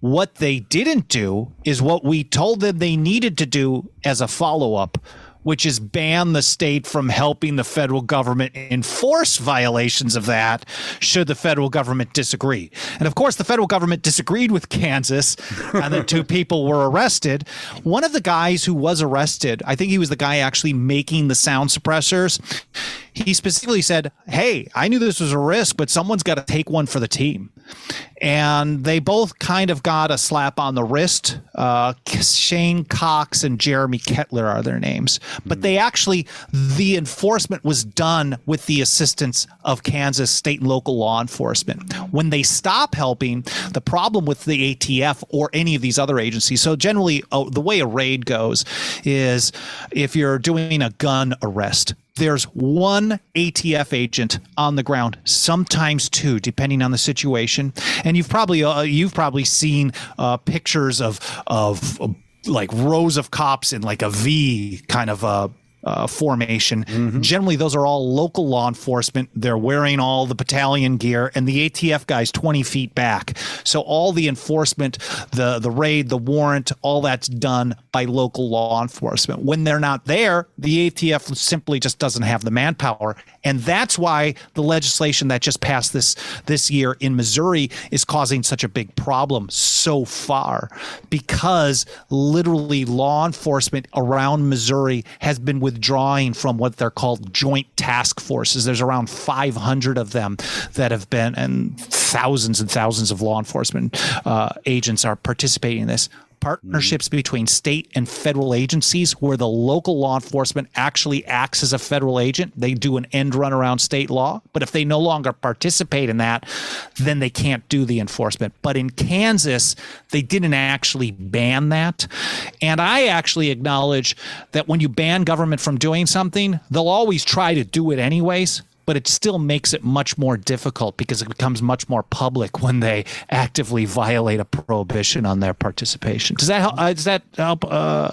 What they didn't do is what we told them they needed to do as a follow-up, which is ban the state from helping the federal government enforce violations of that should the federal government disagree. And of course, the federal government disagreed with Kansas, and the two people were arrested. One of the guys who was arrested, I think he was the guy actually making the sound suppressors, he specifically said, hey, I knew this was a risk, but someone's got to take one for the team. And they both kind of got a slap on the wrist. Shane Cox and Jeremy Kettler are their names. But they actually, the enforcement was done with the assistance of Kansas state and local law enforcement. When they stop helping, the problem with the ATF or any of these other agencies, so generally the way a raid goes is if you're doing a gun arrest, there's one ATF agent on the ground, sometimes two, depending on the situation. And you've probably seen pictures of like rows of cops in like a V kind of formation. Mm-hmm. Generally, those are all local law enforcement. They're wearing all the battalion gear, and the ATF guy's 20 feet back. So all the enforcement, the raid, the warrant, all that's done by local law enforcement. When they're not there, the ATF simply just doesn't have the manpower. And that's why the legislation that just passed this year in Missouri is causing such a big problem so far, because literally law enforcement around Missouri has been withdrawing from what they're called joint task forces. There's around 500 of them that have been, and thousands of law enforcement agents are participating in this. Partnerships between state and federal agencies where the local law enforcement actually acts as a federal agent. They do an end run around state law, but if they no longer participate in that, then they can't do the enforcement. But in Kansas, they didn't actually ban that. And I actually acknowledge that when you ban government from doing something, they'll always try to do it anyways. But it still makes it much more difficult because it becomes much more public when they actively violate a prohibition on their participation. Does that help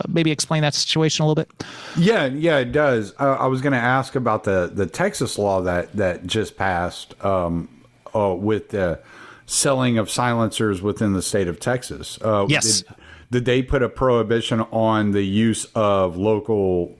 maybe explain that situation a little bit? Yeah, it does. I was going to ask about the Texas law that just passed with the selling of silencers within the state of Texas. Yes. Did they put a prohibition on the use of local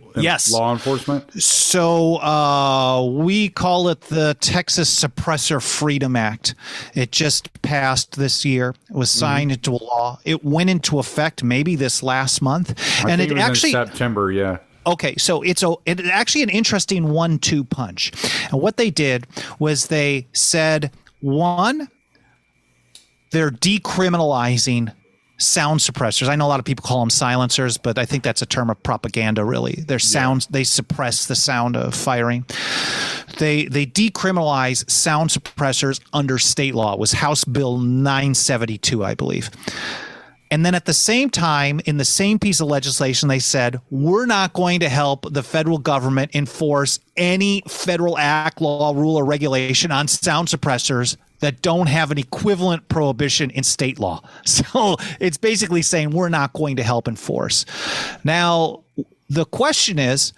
law enforcement? So we call it the Texas Suppressor Freedom Act. It just passed this year. It was signed into law. It went into effect maybe this last month. I think it was actually in September, yeah. Okay, so it's actually an interesting 1-2 punch. And what they did was they said, one, they're decriminalizing sound suppressors. I know a lot of people call them silencers, but I think that's a term of propaganda, really. They're sounds, they suppress the sound of firing. They decriminalize sound suppressors under state law. It was House Bill 972, I believe. And then at the same time, in the same piece of legislation, they said, we're not going to help the federal government enforce any federal act, law, rule, or regulation on sound suppressors that don't have an equivalent prohibition in state law. So it's basically saying we're not going to help enforce. Now, the question is,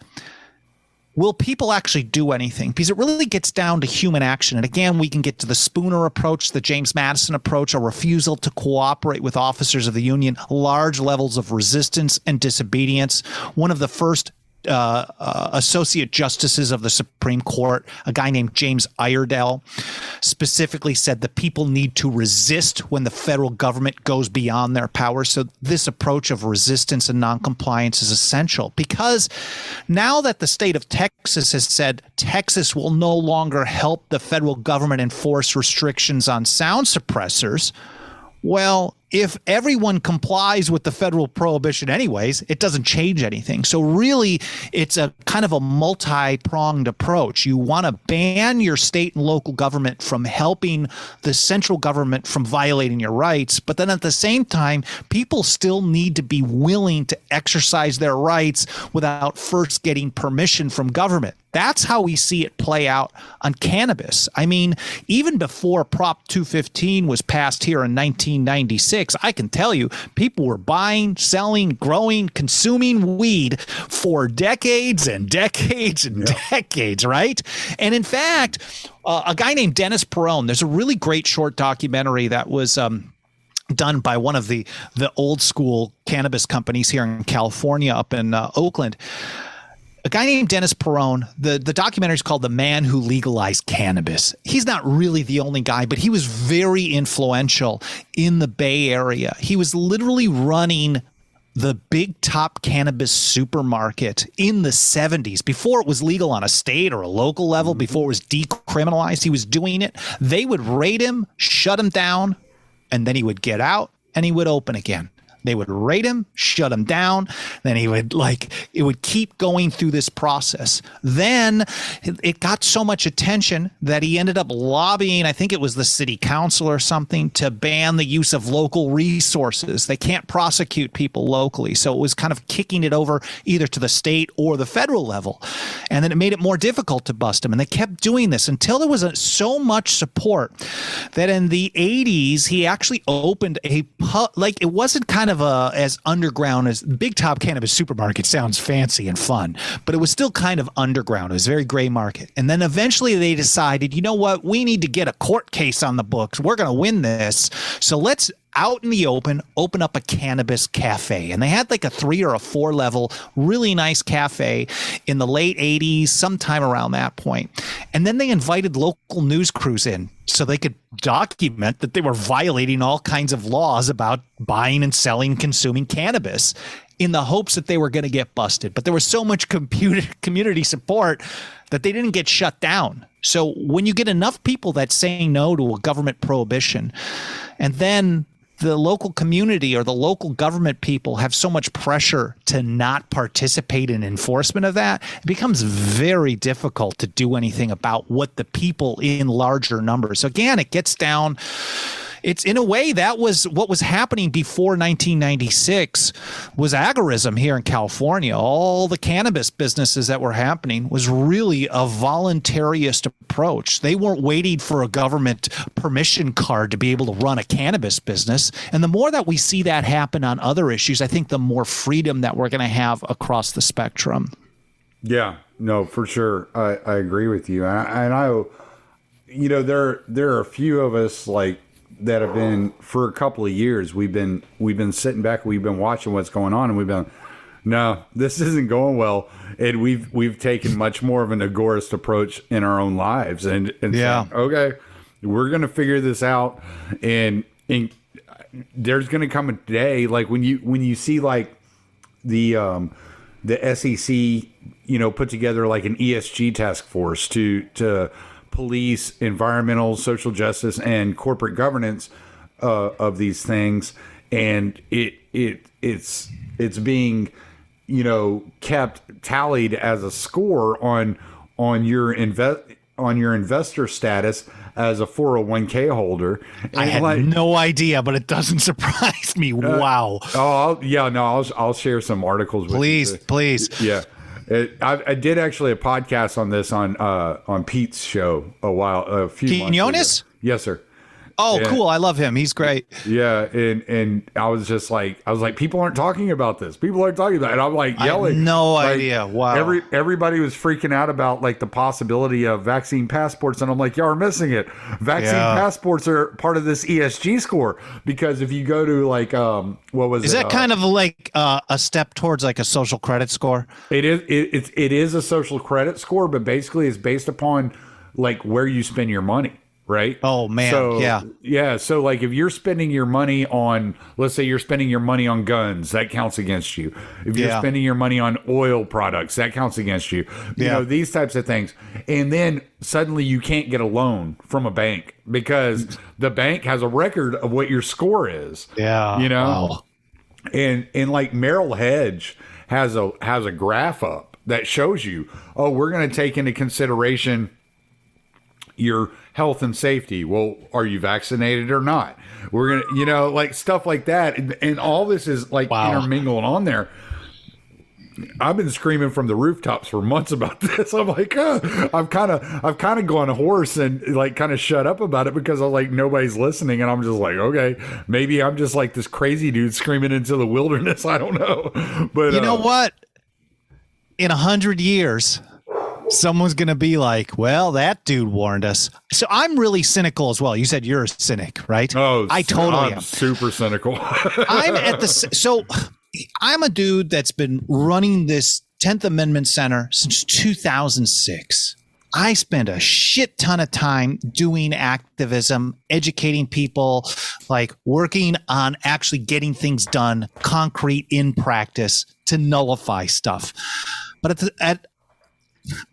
will people actually do anything? Because it really gets down to human action. And again, we can get to the Spooner approach, the James Madison approach, a refusal to cooperate with officers of the Union, large levels of resistance and disobedience. One of the first associate justices of the Supreme Court, a guy named James Iredell, specifically said the people need to resist when the federal government goes beyond their power. So this approach of resistance and noncompliance is essential, because now that the state of Texas has said Texas will no longer help the federal government enforce restrictions on sound suppressors, well, if everyone complies with the federal prohibition anyways, it doesn't change anything. So really, it's a kind of a multi-pronged approach. You want to ban your state and local government from helping the central government from violating your rights, but then at the same time, people still need to be willing to exercise their rights without first getting permission from government. That's how we see it play out on cannabis. I mean, even before Prop 215 was passed here in 1996, I can tell you people were buying, selling, growing, consuming weed for decades and decades and decades, right? And in fact, a guy named Dennis Perone, there's a really great short documentary that was done by one of the old school cannabis companies here in California up in Oakland. A guy named Dennis Perone, the documentary is called The Man Who Legalized Cannabis. He's not really the only guy, but he was very influential in the Bay Area. He was literally running the big top cannabis supermarket in the 70s, before it was legal on a state or a local level, before it was decriminalized. He was doing it. They would raid him, shut him down, and then he would get out and he would open again. They would raid him, shut him down. Then he would it would keep going through this process. Then it got so much attention that he ended up lobbying, I think it was the city council or something, to ban the use of local resources. They can't prosecute people locally. So it was kind of kicking it over either to the state or the federal level. And then it made it more difficult to bust him. And they kept doing this until there was so much support that in the 80s, he actually opened it wasn't kind of as underground as big top cannabis supermarket. Sounds fancy and fun, but it was still kind of underground. It was very gray market. And then eventually they decided, you know what, we need to get a court case on the books. We're going to win this. So let's out in the open up a cannabis cafe. And they had like a 3 or a 4 level, really nice cafe in the late 80s, sometime around that point. And then they invited local news crews in so they could document that they were violating all kinds of laws about buying and selling, consuming cannabis, in the hopes that they were going to get busted. But there was so much community support that they didn't get shut down. So when you get enough people that say no to a government prohibition, and then the local community or the local government people have so much pressure to not participate in enforcement of that, it becomes very difficult to do anything about what the people in larger numbers. Again, it gets down. It's in a way that was what was happening before 1996 was agorism here in California. All the cannabis businesses that were happening was really a voluntarist approach. They weren't waiting for a government permission card to be able to run a cannabis business. And the more that we see that happen on other issues, I think the more freedom that we're going to have across the spectrum. Yeah, no, for sure. I agree with you. And I there are a few of us that have been for a couple of years. We've been sitting back, we've been watching what's going on, and we've been, no, this isn't going well. And we've taken much more of an agorist approach in our own lives, and yeah, saying, okay, we're gonna figure this out, and there's gonna come a day when you see the SEC, put together an ESG task force to police environmental, social justice, and corporate governance of these things, and it's being kept tallied as a score on your investor status as a 401k holder. And I had no idea, but it doesn't surprise me. Wow. I'll share some articles with you. Please. Yeah. I did actually a podcast on this on Pete's show a few months ago. Yes, sir. Oh, cool. I love him. He's great. Yeah. And I was just people aren't talking about this. People aren't talking about it. And I'm yelling. I had no idea. Wow. Everybody was freaking out about the possibility of vaccine passports. And I'm y'all are missing it. Vaccine passports are part of this ESG score, because if you go to is that kind of a step towards a social credit score? It is a social credit score, but basically it's based upon where you spend your money. right? Oh man, so, yeah. Yeah. So like if you're spending your money on, let's say you're spending your money on guns, that counts against you. If you're spending your money on oil products, that counts against you. You know, these types of things. And then suddenly you can't get a loan from a bank because the bank has a record of what your score is. Yeah. You know? Wow. And like Merrill Hedge has a graph up that shows you, oh, we're going to take into consideration your health and safety. Well, are you vaccinated or not? We're going to, you know, like stuff like that. And all this is like intermingled on there. I've been screaming from the rooftops for months about this. I'm like, I've kind of gone hoarse and like kind of shut up about it because I'm like, nobody's listening. And I'm just like, okay, maybe I'm just like this crazy dude screaming into the wilderness. I don't know. But you know what? In 100 years, someone's going to be like, well, that dude warned us. So I'm really cynical as well. You said you're a cynic, right? Oh, I totally am. Super cynical. I'm a dude that's been running this 10th Amendment Center since 2006. I spend a shit ton of time doing activism, educating people, like working on actually getting things done, concrete in practice to nullify stuff. But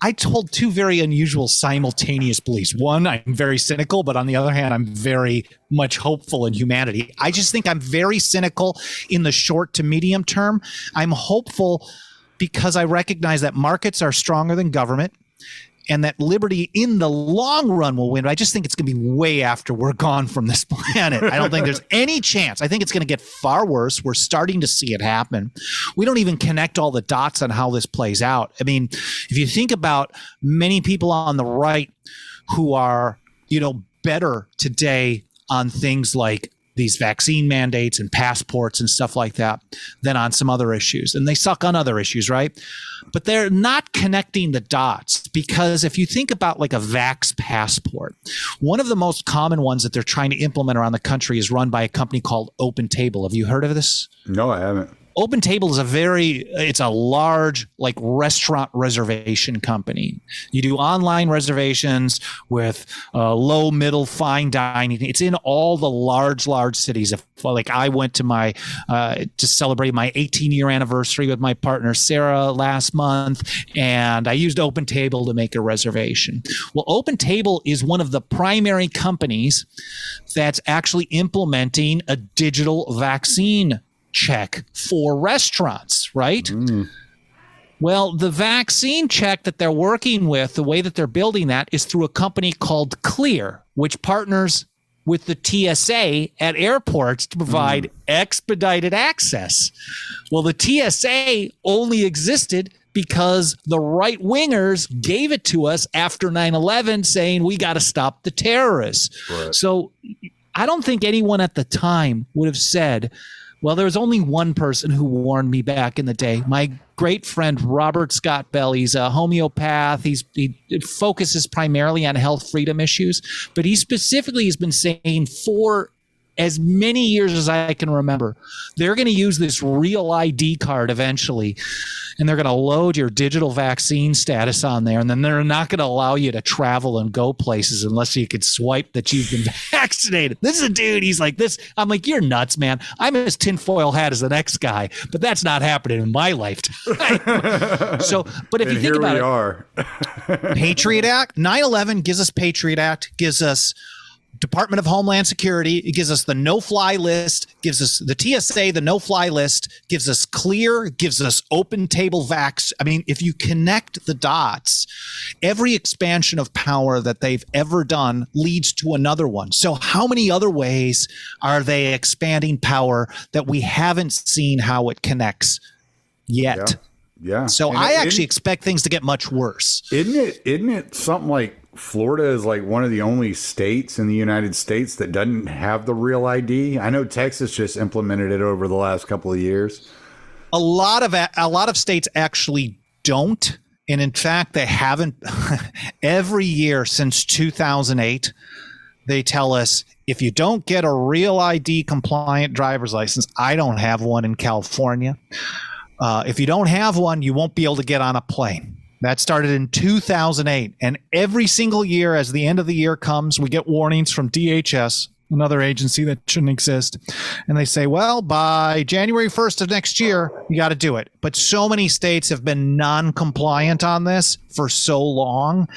I told two very unusual simultaneous beliefs. One, I'm very cynical, but on the other hand, I'm very much hopeful in humanity. I just think I'm very cynical in the short to medium term. I'm hopeful because I recognize that markets are stronger than government and that liberty in the long run will win. But I just think it's going to be way after we're gone from this planet. I don't think there's any chance. I think it's going to get far worse. We're starting to see it happen. We don't even connect all the dots on how this plays out. I mean, if you think about many people on the right who are, you know, better today on things like these vaccine mandates and passports and stuff like that than on some other issues. And they suck on other issues, right? But they're not connecting the dots because if you think about like a vax passport, one of the most common ones that they're trying to implement around the country is run by a company called Open Table. Have you heard of this? No, I haven't. Open Table is it's a large like restaurant reservation company. You do online reservations with low, middle, fine dining. It's in all the large cities. If like I went to to celebrate my 18-year anniversary with my partner Sarah last month, and I used Open Table to make a reservation. Well, Open Table is one of the primary companies that's actually implementing a digital vaccine check for restaurants, right? Well, the vaccine check that they're working with, the way that they're building that is through a company called Clear, which partners with the TSA at airports to provide expedited access. Well, the TSA only existed because the right wingers gave it to us after 9/11 saying we got to stop the terrorists. Right. So I don't think anyone at the time would have said, well, there was only one person who warned me back in the day. My great friend, Robert Scott Bell. He's a homeopath. He focuses primarily on health freedom issues, but he specifically has been saying for as many years as I can remember, they're going to use this real ID card eventually, and they're going to load your digital vaccine status on there, and then they're not going to allow you to travel and go places unless you could swipe that you've been vaccinated. This is a dude, he's like this. I'm like, you're nuts, man. I'm as tinfoil hat as the next guy, but that's not happening in my lifetime. So, but if you think about it, Patriot Act, 9/11 gives us Patriot Act, gives us Department of Homeland Security. It gives us the no-fly list, gives us the TSA, the no-fly list, gives us Clear, gives us Open Table Vax. I mean, if you connect the dots, every expansion of power that they've ever done leads to another one. So how many other ways are they expanding power that we haven't seen how it connects yet? Yeah. So I actually expect things to get much worse. Isn't it something like Florida is like one of the only states in the United States that doesn't have the real ID? I know Texas just implemented it over the last couple of years. A lot of states actually don't, and in fact, they haven't. Every year since 2008, they tell us if you don't get a real ID compliant driver's license, I don't have one in California. If you don't have one, you won't be able to get on a plane. That started in 2008. And every single year, as the end of the year comes, we get warnings from DHS, another agency that shouldn't exist. And they say, well, by January 1st of next year, you got to do it. But so many states have been non-compliant on this for so long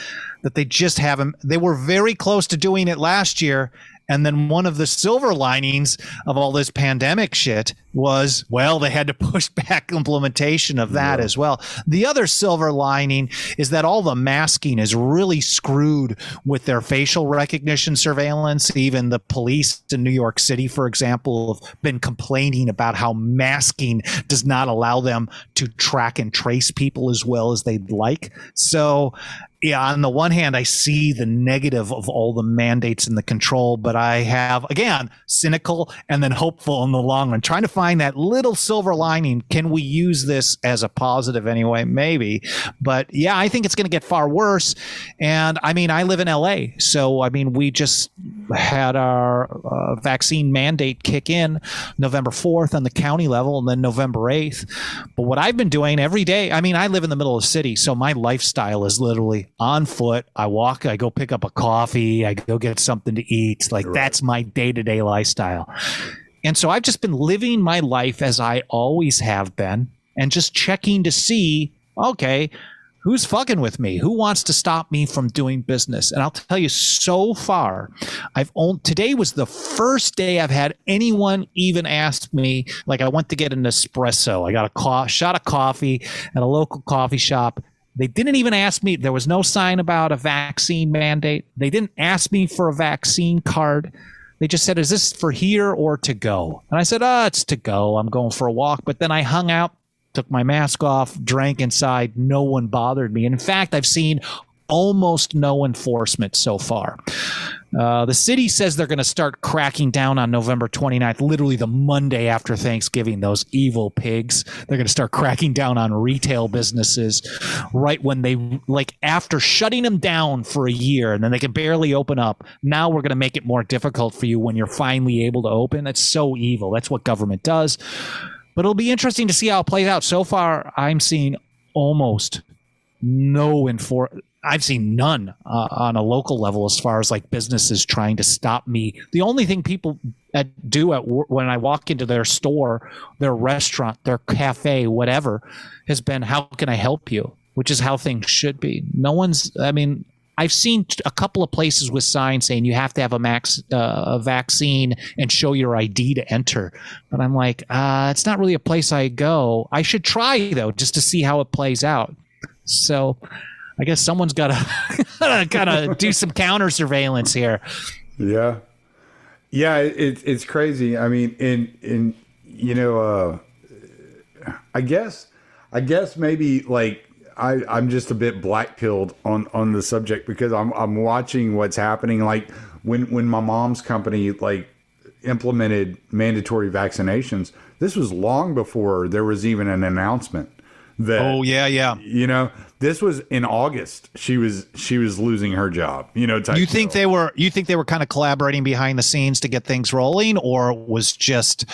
that they just haven't. They were very close to doing it last year. And then one of the silver linings of all this pandemic shit was, well, they had to push back implementation of that as well. The other silver lining is that all the masking is really screwed with their facial recognition surveillance. Even the police in New York City, for example, have been complaining about how masking does not allow them to track and trace people as well as they'd like. So, yeah, on the one hand, I see the negative of all the mandates and the control, but I have, again, cynical and then hopeful in the long run, trying to find that little silver lining. Can we use this as a positive anyway? Maybe. But yeah, I think it's going to get far worse. And I mean, I live in LA. So, I mean, we just had our vaccine mandate kick in November 4th on the county level and then November 8th. But what I've been doing every day, I mean, I live in the middle of the city, so my lifestyle is literally on foot. I walk, I go pick up a coffee, I go get something to eat. Like, that's my day-to-day lifestyle. And so I've just been living my life as I always have been and just checking to see, okay, who's fucking with me? Who wants to stop me from doing business? And I'll tell you, so far, today was the first day I've had anyone even ask me, like, I went to get an espresso. I got a shot of coffee at a local coffee shop. They didn't even ask me. There was no sign about a vaccine mandate. They didn't ask me for a vaccine card. They just said, is this for here or to go? And I said, it's to go. I'm going for a walk. But then I hung out, took my mask off, drank inside. No one bothered me. And in fact, I've seen almost no enforcement so far. The city says they're going to start cracking down on November 29th, literally the Monday after Thanksgiving, those evil pigs. They're going to start cracking down on retail businesses right when they, like, after shutting them down for a year and then they can barely open up. Now we're going to make it more difficult for you when you're finally able to open. That's so evil. That's what government does. But it'll be interesting to see how it plays out. So far, I'm seeing almost no I've seen none on a local level as far as like businesses trying to stop me. The only thing people do when I walk into their store, their restaurant, their cafe, whatever, has been, how can I help you? Which is how things should be. No one's, I mean, I've seen a couple of places with signs saying you have to have a vaccine and show your ID to enter. But I'm like, it's not really a place I go. I should try, though, just to see how it plays out. So I guess someone's got to kind of do some counter surveillance here. Yeah. Yeah, it's crazy. I mean, in you know, I guess maybe like I'm just a bit black-pilled on the subject because I'm watching what's happening. Like when my mom's company like implemented mandatory vaccinations, this was long before there was even an announcement. That, you know, this was in August. She was losing her job. You know, you think they were kind of collaborating behind the scenes to get things rolling, or was just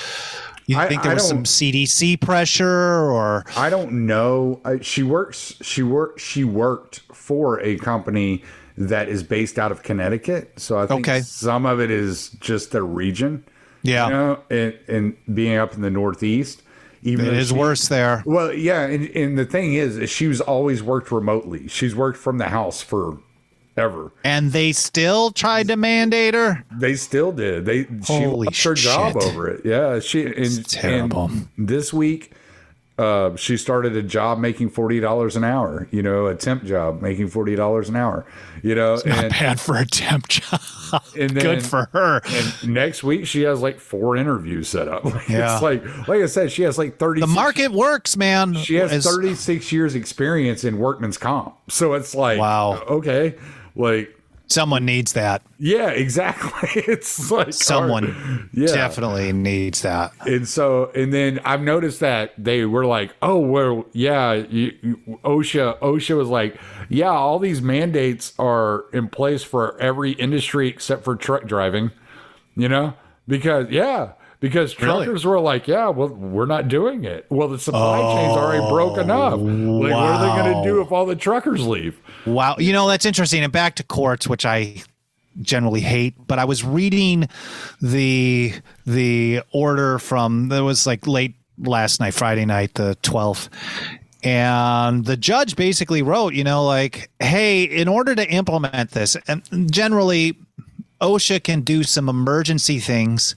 think there was some CDC pressure, or I don't know. She worked for a company that is based out of Connecticut, so I think some of it is just the region. Yeah, you know, and being up in the Northeast. Even it is worse there. Well, yeah, and the thing is she's always worked remotely. She's worked from the house forever. And they still tried to mandate her? They still did. She lost her job over it. Yeah, it's terrible. And this week, she started a job making $40 an hour. You know, a temp job making $40 an hour. You know, it's not bad for a temp job. And then, good for her. And next week she has like 4 interviews set up. It's like I said, she has like 30. The market works, man. She has 36 years experience in workman's comp. So it's like, wow, okay, like. Someone needs that. Yeah, exactly. It's like someone definitely needs that. And then I've noticed that they were like, oh, well, yeah, OSHA was like, yeah, all these mandates are in place for every industry except for truck driving, you know, because because truckers were like, yeah, well, we're not doing it. Well, the supply chain's already broken up. Like, what are they going to do if all the truckers leave? Wow. You know, that's interesting. And back to courts, which I generally hate, but I was reading the order from, it was like late last night, Friday night, the 12th. And the judge basically wrote, you know, like, hey, in order to implement this, and generally OSHA can do some emergency things.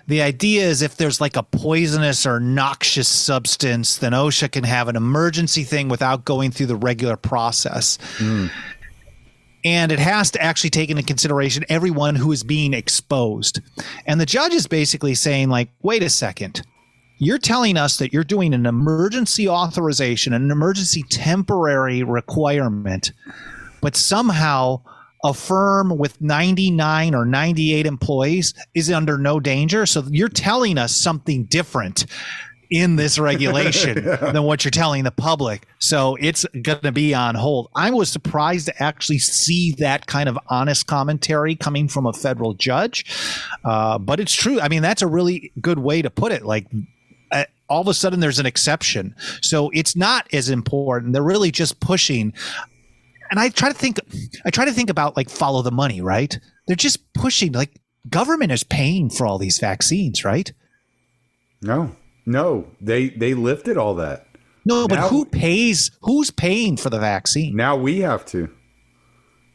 The idea is if there's like a poisonous or noxious substance, then OSHA can have an emergency thing without going through the regular process. And it has to actually take into consideration everyone who is being exposed. And the judge is basically saying, like, wait a second. You're telling us that you're doing an emergency authorization, an emergency temporary requirement, but somehow a firm with 99 or 98 employees is under no danger. So you're telling us something different in this regulation than what you're telling the public. So it's going to be on hold. I was surprised to actually see that kind of honest commentary coming from a federal judge. But it's true. I mean, that's a really good way to put it. Like, all of a sudden there's an exception. So it's not as important. They're really just pushing. And I try to think about, like, follow the money, right? They're just pushing, like, government is paying for all these vaccines, right? No, they lifted all that. No, but who pays? Who's paying for the vaccine? Now we have to.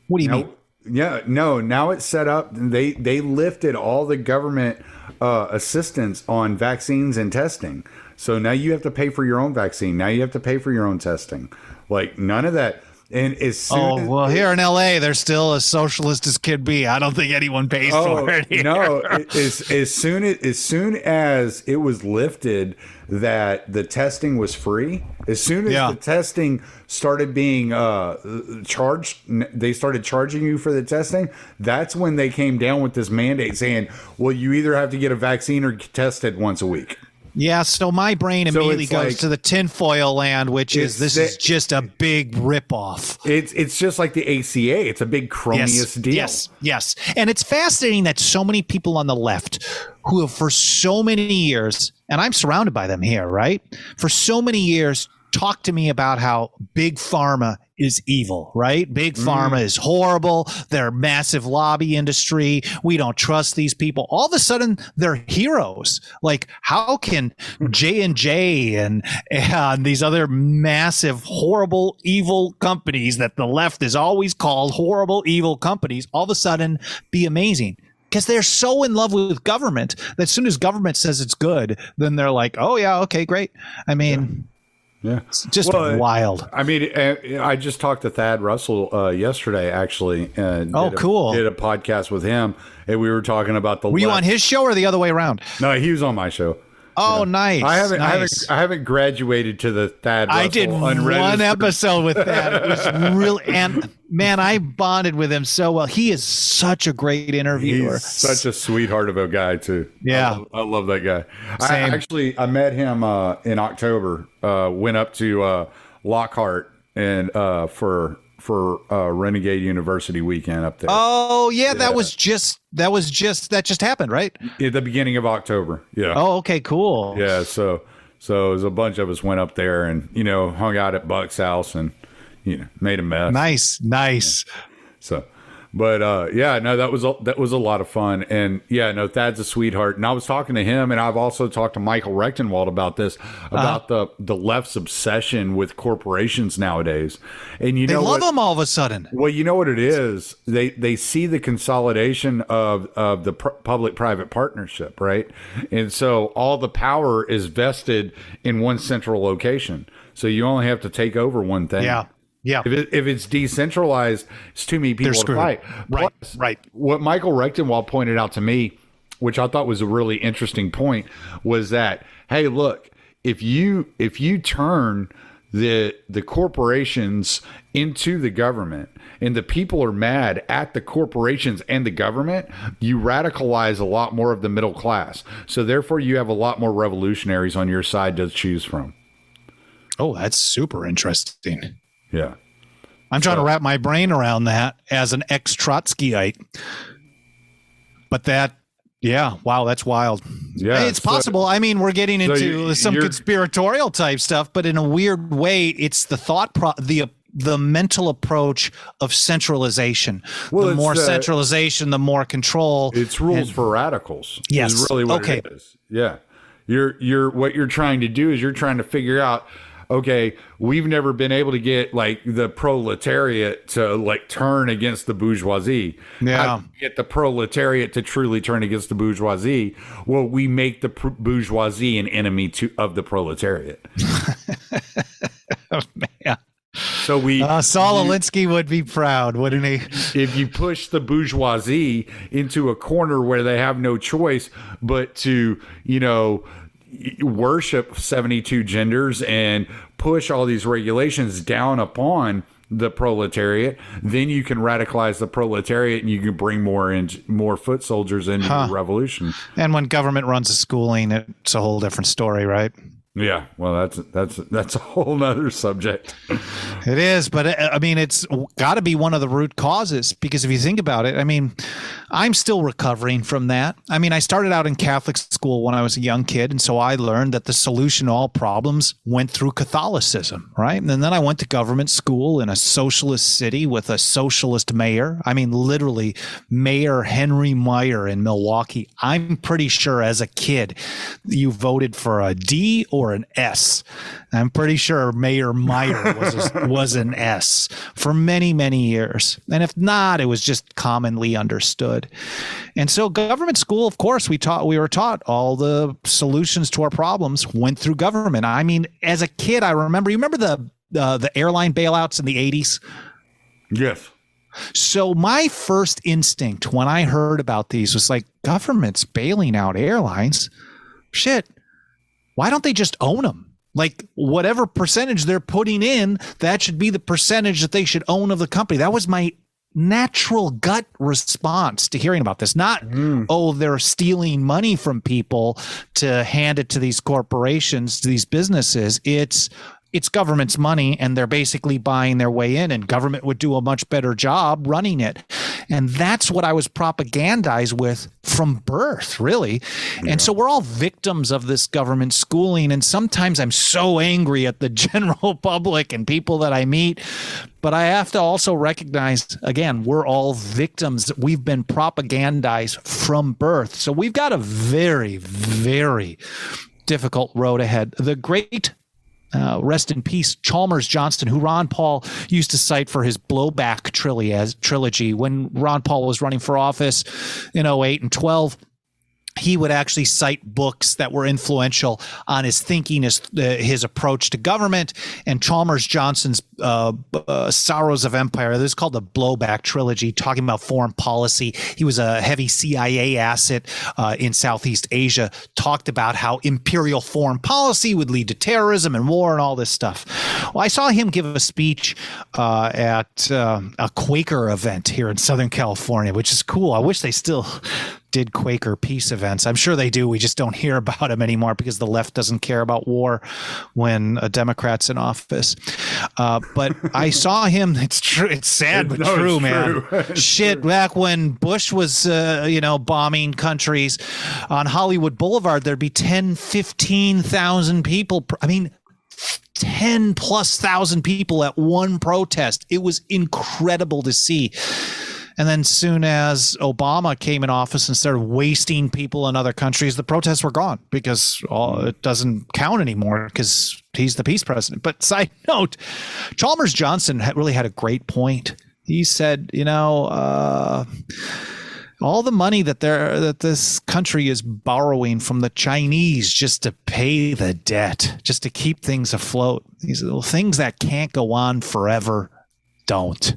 What do you mean? Yeah, no, now it's set up. They lifted all the government assistance on vaccines and testing. So now you have to pay for your own vaccine. Now you have to pay for your own testing. Like, none of that. And as soon as, here in LA, they're still as socialist as could be. I don't think anyone pays for it here. No, as soon as it was lifted that the testing was free, as soon as the testing started being charged, they started charging you for the testing. That's when they came down with this mandate saying, well, you either have to get a vaccine or get tested once a week. Yeah, so my brain immediately goes to the tinfoil land, which is is just a big ripoff. It's just like the ACA. It's a big cronyous deal. Yes. And it's fascinating that so many people on the left who have for so many years, and I'm surrounded by them here, right? For so many years, talk to me about how big pharma is evil, right? Big pharma is horrible. They're a massive lobby industry. We don't trust these people. All of a sudden, they're heroes. Like, how can J&J and these other massive, horrible, evil companies that the left is always called horrible, evil companies, all of a sudden be amazing? Because they're so in love with government that as soon as government says it's good, then they're like, oh, yeah, okay, great. I mean... Yeah, it's just wild. I mean, I just talked to Thad Russell yesterday, actually. Cool. Did a podcast with him, and we were talking about the. Were you on his show or the other way around? No, he was on my show. Oh, nice. I haven't graduated to the Thad Russell. I did one episode with that. It was really, and man, I bonded with him so well. He is such a great interviewer. He's such a sweetheart of a guy too. Yeah, I love that guy. Same. I met him in October. Went up to Lockhart and for Renegade University weekend up there. Oh yeah, that just happened, right? At the beginning of October. Yeah. Oh, okay, cool. Yeah, so it was a bunch of us went up there and hung out at Buck's house and made a mess. Nice. Yeah. So, but that was a lot of fun. And Thad's a sweetheart. And I was talking to him, and I've also talked to Michael Rechtenwald about this, about the left's obsession with corporations nowadays. And they love them all of a sudden. Well, you know what it is? They see the consolidation of the public-private partnership, right? And so all the power is vested in one central location. So you only have to take over one thing. Yeah. Yeah. If it's decentralized, it's too many people to fight. Right. What Michael Rechtenwald pointed out to me, which I thought was a really interesting point, was that, hey, look, if you turn the corporations into the government and the people are mad at the corporations and the government, you radicalize a lot more of the middle class. So therefore you have a lot more revolutionaries on your side to choose from. Oh, that's super interesting. Yeah. I'm trying to wrap my brain around that as an ex-Trotskyite. But that Yeah. Wow. That's wild. Yeah, It's possible. I mean, we're getting into some you're- conspiratorial type stuff, but in a weird way, it's the the mental approach of centralization. Well, the it's more centralization, the more control. It's rules for radicals. Yes. Is really what Okay. it is. Yeah. What you're trying to do is you're trying to figure out, okay, we've never been able to get like the proletariat to like turn against the bourgeoisie. Yeah. How do we get the proletariat to truly turn against the bourgeoisie? Well, we make the bourgeoisie an enemy of the proletariat. Oh, man. So Saul Alinsky would be proud, wouldn't he? if you push the bourgeoisie into a corner where they have no choice but to, worship 72 genders and push all these regulations down upon the proletariat, then you can radicalize the proletariat and you can bring more foot soldiers into the revolution. And when government runs a schooling, it's a whole different story, right? Yeah, well, that's a whole nother subject. It is, but I mean, it's got to be one of the root causes, because if you think about it, I mean, I'm still recovering from that. I mean, I started out in Catholic school when I was a young kid, and so I learned that the solution to all problems went through Catholicism, right? And then I went to government school in a socialist city with a socialist mayor. I mean, literally, Mayor Henry Meyer in Milwaukee. I'm pretty sure as a kid, you voted for a D or an S. I'm pretty sure Mayor Meyer was an S for many, many years. And if not, it was just commonly understood. And so government school, of course, we were taught all the solutions to our problems went through government. I mean, as a kid, you remember the airline bailouts in the 80s? Yes. So my first instinct when I heard about these was like, government's bailing out airlines. Shit. Why don't they just own them? Like, whatever percentage they're putting in, that should be the percentage that they should own of the company. That was my natural gut response to hearing about this. Not, they're stealing money from people to hand it to these corporations, to these businesses. It's government's money, and they're basically buying their way in, and government would do a much better job running it. And that's what I was propagandized with from birth, really. Yeah. And so we're all victims of this government schooling. And sometimes I'm so angry at the general public and people that I meet. But I have to also recognize, again, we're all victims. We've been propagandized from birth. So we've got a very, very difficult road ahead. The great rest in peace, Chalmers Johnston, who Ron Paul used to cite for his blowback trilogy. When Ron Paul was running for office in 08 and 12, he would actually cite books that were influential on his thinking, his approach to government. And Chalmers Johnston's Sorrows of Empire, this is called the Blowback Trilogy, talking about foreign policy. He was a heavy CIA asset in Southeast Asia, talked about how imperial foreign policy would lead to terrorism and war and all this stuff. Well, I saw him give a speech at a Quaker event here in Southern California, which is cool. I wish they still did Quaker peace events. I'm sure they do. We just don't hear about them anymore because the left doesn't care about war when a Democrat's in office. But I saw him. It's true. It's sad, but true, man. Shit, back when Bush was, bombing countries on Hollywood Boulevard, there'd be 10, 15,000 people. 10,000+ people at one protest. It was incredible to see. And then soon as Obama came in office and started wasting people in other countries, the protests were gone because it doesn't count anymore because he's the peace president. But side note, Chalmers Johnston really had a great point. He said, all the money that this country is borrowing from the Chinese just to pay the debt, just to keep things afloat. These little things that can't go on forever don't.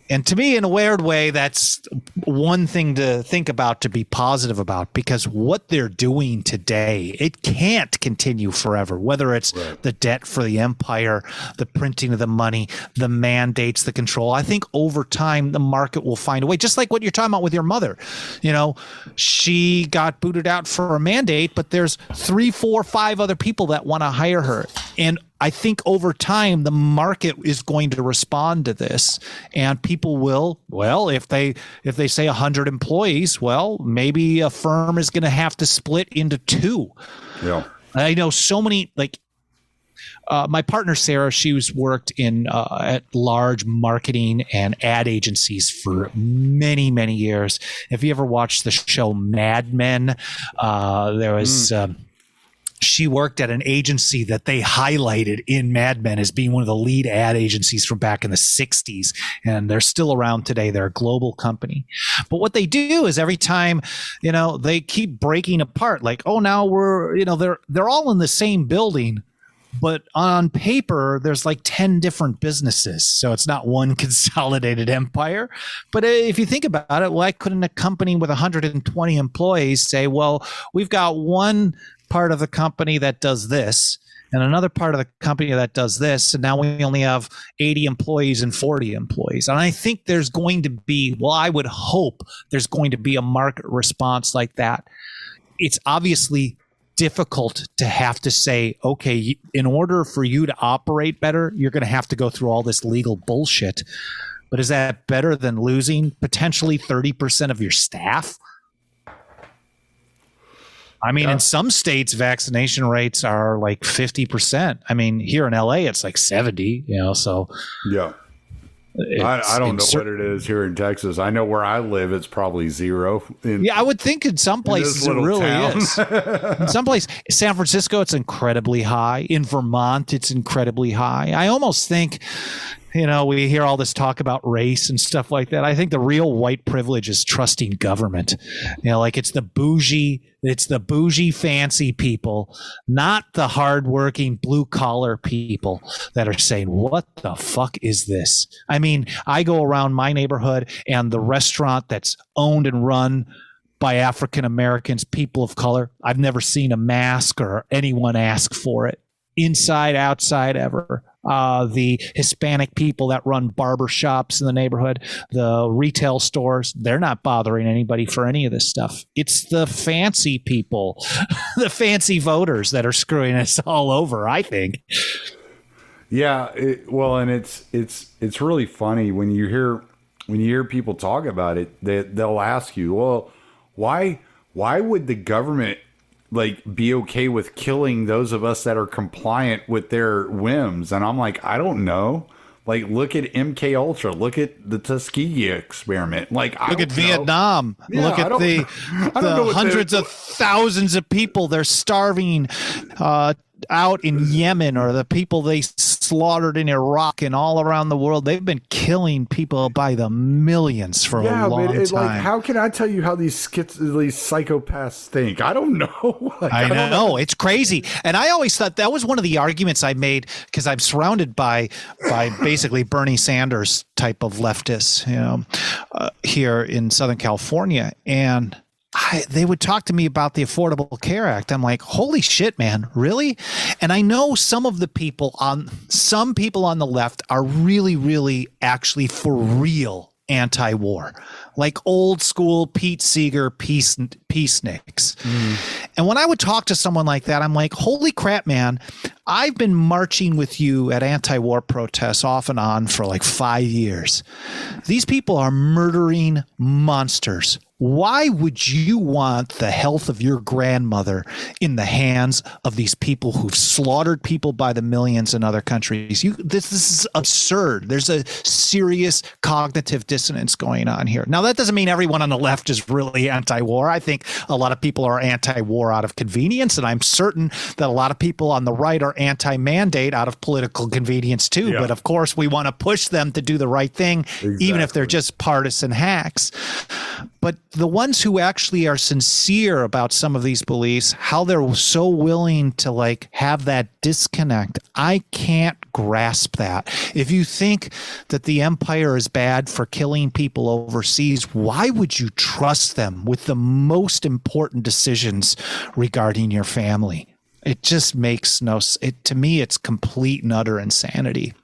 And to me, in a weird way, that's one thing to think about, to be positive about, because what they're doing today, it can't continue forever, whether it's the debt for the empire, the printing of the money, the mandates, the control. I think over time, the market will find a way, just like what you're talking about with your mother. She got booted out for a mandate, but there's 3, 4, 5 other people that want to hire her. And I think over time, the market is going to respond to this, and people will, well, if they say 100 employees, well, maybe a firm is going to have to split into two. Yeah. I know so many, like, my partner, Sarah, she's worked in at large marketing and ad agencies for many, many years. If you ever watched the show Mad Men, there was she worked at an agency that they highlighted in Mad Men as being one of the lead ad agencies from back in the 60s. And they're still around today. They're a global company. But what they do is every time, they keep breaking apart. Like, oh, now we're, they're all in the same building. But on paper, there's like 10 different businesses. So it's not one consolidated empire. But if you think about it, why couldn't a company with 120 employees say, well, we've got one part of the company that does this and another part of the company that does this, and now we only have 80 employees and 40 employees. And I think there's going to be, well, I would hope there's going to be a market response like that. It's obviously difficult to have to say, okay, in order for you to operate better, you're going to have to go through all this legal bullshit. But is that better than losing potentially 30% of your staff? I mean, in some states, vaccination rates are like 50%. I mean, here in LA, it's like 70, so. Yeah. I don't know what it is here in Texas. I know where I live, it's probably zero. I would think in some places it really is. In some places, San Francisco, it's incredibly high. In Vermont, it's incredibly high. I almost think, we hear all this talk about race and stuff like that. I think the real white privilege is trusting government. Like it's the bougie fancy people, not the hardworking blue collar people that are saying, what the fuck is this? I mean, I go around my neighborhood and the restaurant that's owned and run by African Americans, people of color, I've never seen a mask or anyone ask for it. Inside, outside, ever. The Hispanic people that run barber shops in the neighborhood, the retail stores, they're not bothering anybody for any of this stuff. It's the fancy people, the fancy voters that are screwing us all over, I think. Yeah, and it's really funny when you hear people talk about it. They'll ask you, well, why would the government be okay with killing those of us that are compliant with their whims? And I'm like, I don't know. Look at MK Ultra. Look at the Tuskegee experiment. Look at Vietnam. Yeah, look at the hundreds of thousands of people they're starving out in Yemen, or the people they slaughtered in Iraq and all around the world. They've been killing people by the millions for a long time. How can I tell you how these psychopaths think? I don't know. I don't know. It's crazy. And I always thought that was one of the arguments I made, because I'm surrounded by basically Bernie Sanders type of leftists, here in Southern California. And they would talk to me about the Affordable Care Act. I'm like, holy shit, man, really? And I know some people on the left are really, really actually for real anti-war, like old school Pete Seeger peaceniks. And when I would talk to someone like that, I'm like, holy crap, man, I've been marching with you at anti-war protests off and on for like 5 years. These people are murdering monsters. Why would you want the health of your grandmother in the hands of these people who've slaughtered people by the millions in other countries? This is absurd. There's a serious cognitive dissonance going on here. Now, that doesn't mean everyone on the left is really anti-war. I think a lot of people are anti-war out of convenience, and I'm certain that a lot of people on the right are anti-mandate out of political convenience too. Yeah. But of course, we want to push them to do the right thing, even if they're just partisan hacks. But the ones who actually are sincere about some of these beliefs, how they're so willing to have that disconnect, I can't grasp that. If you think that the empire is bad for killing people overseas, why would you trust them with the most important decisions regarding your family? It just makes to me, it's complete and utter insanity.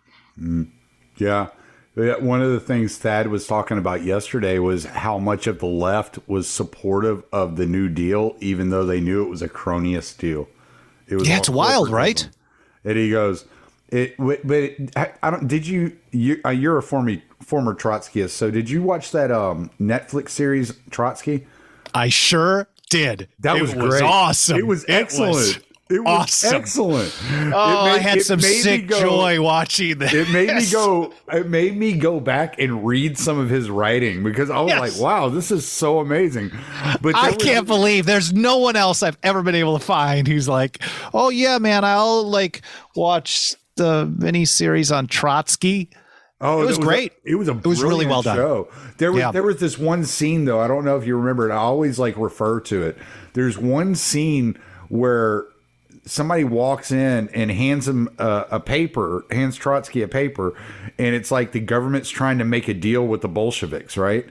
Yeah. One of the things Thad was talking about yesterday was how much of the left was supportive of the New Deal, even though they knew it was a cronyist deal. It was it's wild, right? And he goes, I don't. Did you're a former Trotskyist, so did you watch that Netflix series Trotsky? I sure did. That was great. Awesome. It was excellent. It was awesome. Excellent. I had some sick joy watching this. It made me go back and read some of his writing because I was like, wow, this is so amazing. But I can't believe there's no one else I've ever been able to find who's like, oh yeah, man, I'll like watch the miniseries on Trotsky. Oh, it was great. It was really well done. Show. There was this one scene though. I don't know if you remember it. I always like refer to it. There's one scene where somebody walks in and hands him hands Trotsky a paper, and it's like the government's trying to make a deal with the Bolsheviks, right?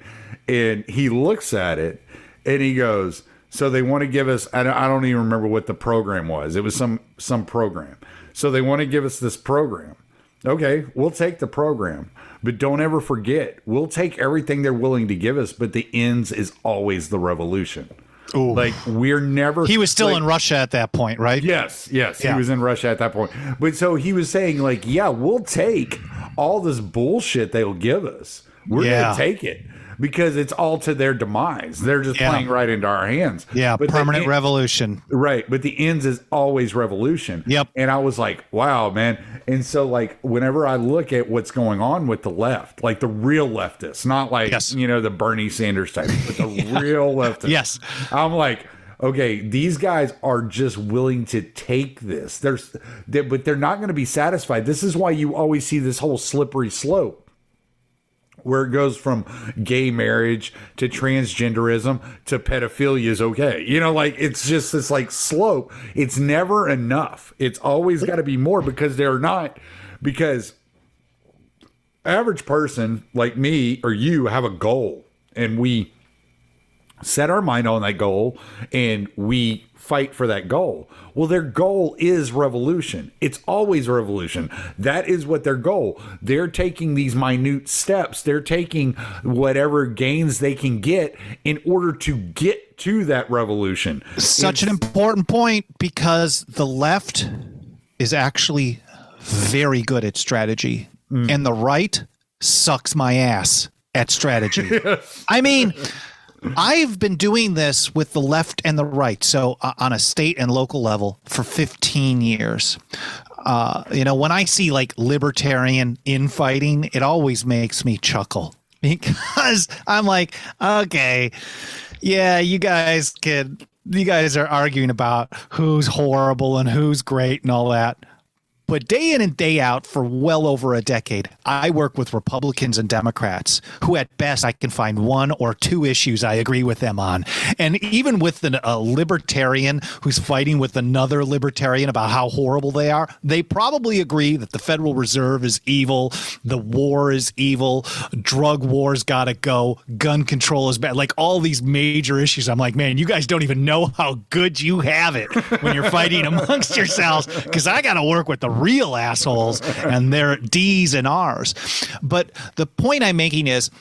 And he looks at it and he goes, so they want to give us, I don't even remember what the program was. It was some program. So they want to give us this program. Okay, we'll take the program, but don't ever forget, we'll take everything they're willing to give us, but the ends is always the revolution. Ooh. Like we're never. He was still in Russia at that point, right? Yes. He was in Russia at that point. But so he was saying, like, yeah, we'll take all this bullshit they'll give us. We're gonna take it because it's all to their demise. They're just playing right into our hands. Yeah, but permanent revolution. Right, but the ends is always revolution. Yep. And I was like, wow, man. And so, like, whenever I look at what's going on with the left, like the real leftists, not like, the Bernie Sanders type, but the real leftists. I'm like, okay, these guys are just willing to take this. But they're not going to be satisfied. This is why you always see this whole slippery slope, where it goes from gay marriage to transgenderism to pedophilia is okay. Like it's just this like slope. It's never enough. It's always got to be more because because average person like me or you have a goal and we set our mind on that goal and we fight for that goal. Well, their goal is revolution. It's always revolution. That is what their goal. They're taking these minute steps. They're taking whatever gains they can get in order to get to that revolution. Such an important point because the left is actually very good at strategy and the right sucks my ass at strategy. I mean, I've been doing this with the left and the right, so on a state and local level for 15 years. When I see like libertarian infighting, it always makes me chuckle because I'm like, okay, yeah, you guys are arguing about who's horrible and who's great and all that. But day in and day out for well over a decade, I work with Republicans and Democrats who at best I can find one or two issues I agree with them on. And even with a libertarian who's fighting with another libertarian about how horrible they are, they probably agree that the Federal Reserve is evil, the war is evil, drug war's got to go, gun control is bad, like all these major issues. I'm like, man, you guys don't even know how good you have it when you're fighting amongst yourselves because I got to work with the real assholes and their D's and R's. But the point I'm making is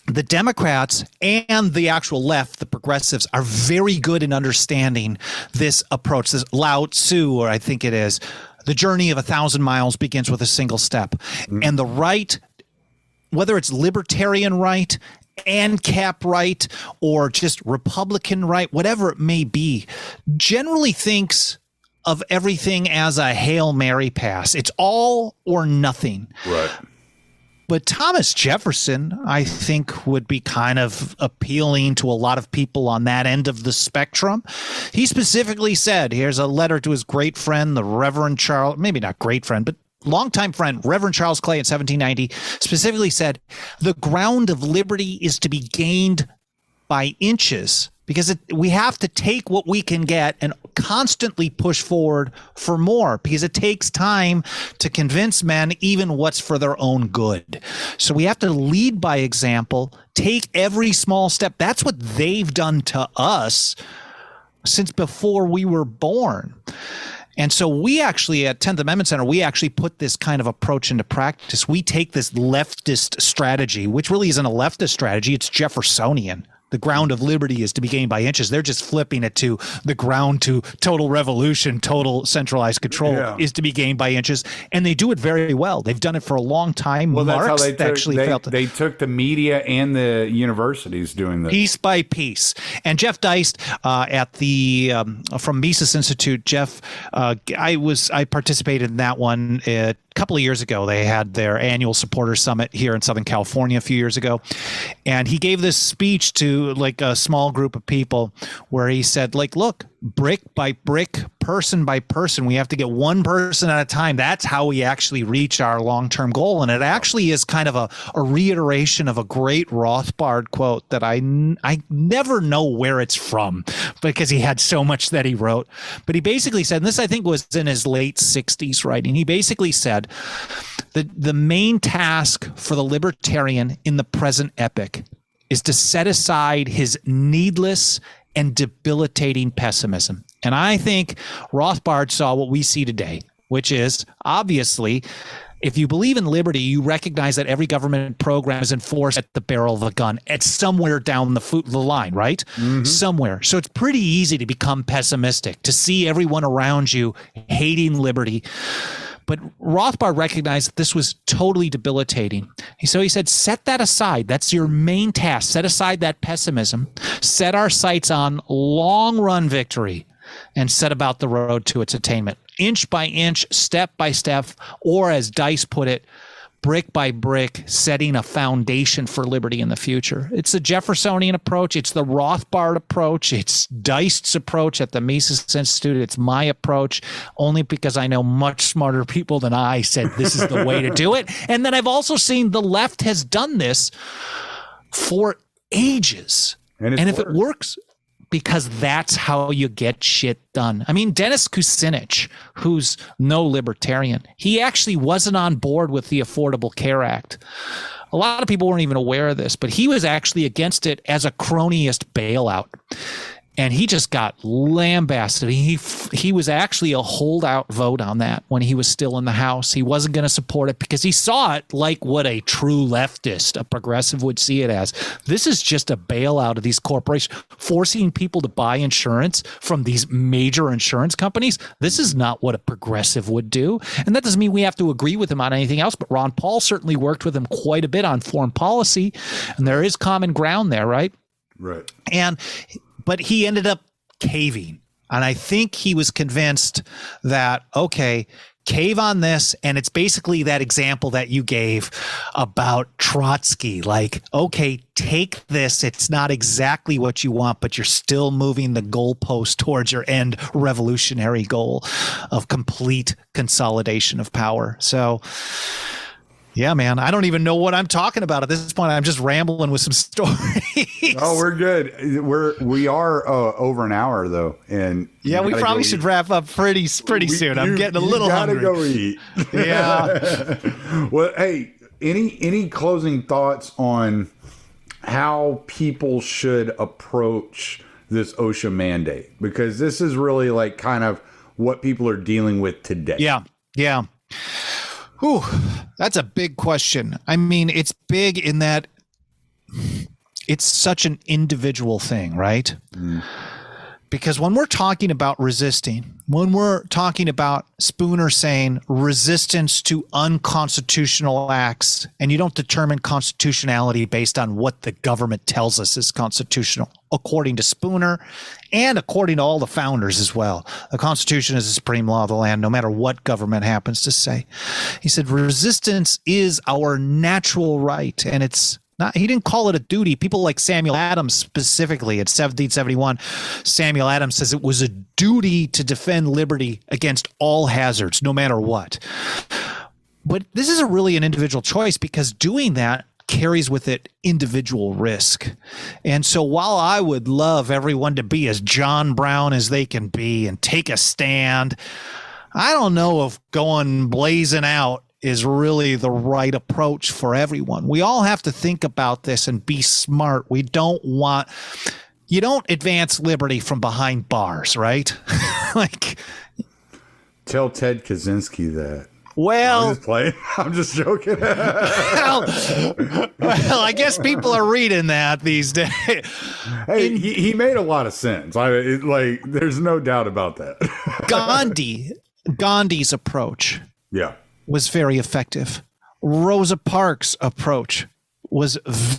the Democrats and the actual left, the progressives, are very good in understanding this approach, this Lao Tzu, or I think it is, the journey of 1,000 miles begins with a single step. And the right, whether it's libertarian right, ANCAP right, or just Republican right, whatever it may be, generally thinks of everything as a Hail Mary pass. It's all or nothing. Right. But Thomas Jefferson, I think, would be kind of appealing to a lot of people on that end of the spectrum. He specifically said, here's a letter to his great friend, the Reverend Charles, maybe not great friend, but longtime friend, Reverend Charles Clay in 1790, specifically said, the ground of liberty is to be gained by inches, because we have to take what we can get and constantly push forward for more, because it takes time to convince men even what's for their own good. So we have to lead by example, take every small step. That's what they've done to us since before we were born. And so we actually at 10th Amendment Center, we actually put this kind of approach into practice. We take this leftist strategy, which really isn't a leftist strategy. It's Jeffersonian. The ground of liberty is to be gained by inches. They're just flipping it to the ground to total revolution, total centralized control is to be gained by inches. And they do it very well. They've done it for a long time. Well, that's how they took the media and the universities doing this. Piece by piece. And Jeff Deist at the from Mises Institute, Jeff, I participated in that one a couple of years ago. They had their annual supporter summit here in Southern California a few years ago. And he gave this speech to like a small group of people where he said, like, look, brick by brick, person by person, we have to get one person at a time. That's how we actually reach our long-term goal. And it actually is kind of a reiteration of a great Rothbard quote that I never know where it's from because he had so much that he wrote. But he basically said, and this I think was in his late 60s writing, he basically said that the main task for the libertarian in the present epoch is to set aside his needless and debilitating pessimism. And I think Rothbard saw what we see today, which is obviously, if you believe in liberty, you recognize that every government program is enforced at the barrel of a gun. It's somewhere down the line, right? Somewhere. So it's pretty easy to become pessimistic, to see everyone around you hating liberty. But Rothbard recognized that this was totally debilitating. So he said, set that aside. That's your main task. Set aside that pessimism. Set our sights on long-run victory and set about the road to its attainment. Inch by inch, step by step, or as Dice put it, brick by brick, setting a foundation for liberty in the future. It's the Jeffersonian approach. It's the Rothbard approach. It's Deist's approach at the Mises Institute. It's my approach, only because I know much smarter people than I said this is the way to do it. And then I've also seen the left has done this for ages. And if it works, because that's how you get shit done. I mean, Dennis Kucinich, who's no libertarian, he actually wasn't on board with the Affordable Care Act. A lot of people weren't even aware of this, but he was actually against it as a cronyist bailout. And he just got lambasted. He was actually a holdout vote on that when he was still in the House. He wasn't going to support it because he saw it like what a true leftist, a progressive, would see it as. This is just a bailout of these corporations, forcing people to buy insurance from these major insurance companies. This is not what a progressive would do. And that doesn't mean we have to agree with him on anything else, but Ron Paul certainly worked with him quite a bit on foreign policy, and there is common ground there, right? Right. But he ended up caving. And I think he was convinced that, okay, cave on this. And it's basically that example that you gave about Trotsky. Like, okay, take this. It's not exactly what you want, but you're still moving the goalpost towards your end revolutionary goal of complete consolidation of power. So, yeah, man, I don't even know what I'm talking about at this point. I'm just rambling with some stories. Oh, we're good. We are over an hour though, and yeah, we probably should wrap up pretty soon. I'm getting a little hungry. Go eat. Yeah. Well, hey, any closing thoughts on how people should approach this OSHA mandate? Because this is really like kind of what people are dealing with today. Yeah. Whew, that's a big question. I mean, it's big in that it's such an individual thing, right? Because when we're talking about resisting, when we're talking about Spooner saying resistance to unconstitutional acts, and you don't determine constitutionality based on what the government tells us is constitutional, according to Spooner and according to all the founders as well. The Constitution is the supreme law of the land, no matter what government happens to say. He said resistance is our natural right, and it's not, he didn't call it a duty. People like Samuel Adams specifically at 1771, Samuel Adams says it was a duty to defend liberty against all hazards, no matter what. But this isn't really an individual choice, because doing that carries with it individual risk. And so while I would love everyone to be as John Brown as they can be and take a stand, I don't know if going blazing out is really the right approach for everyone. We all have to think about this and be smart. You don't advance liberty from behind bars, right? Like, tell Ted Kaczynski that. Well, I'm just playing. I'm just joking. well, I guess people are reading that these days. Hey, he made a lot of sense. There's no doubt about that. Gandhi's approach Yeah. was very effective. Rosa Parks' approach was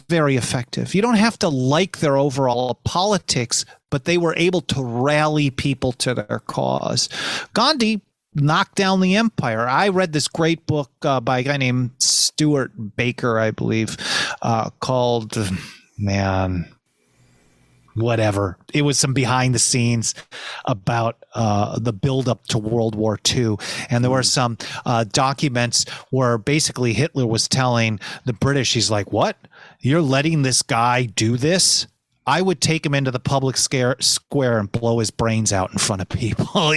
very effective. You don't have to like their overall politics, but they were able to rally people to their cause. Gandhi knocked down the empire. I read this great book by a guy named Stuart Baker, I believe, called, whatever. It was some behind the scenes about the buildup to World War II. And there were some documents where basically Hitler was telling the British, he's like, what? You're letting this guy do this? I would take him into the public square and blow his brains out in front of people,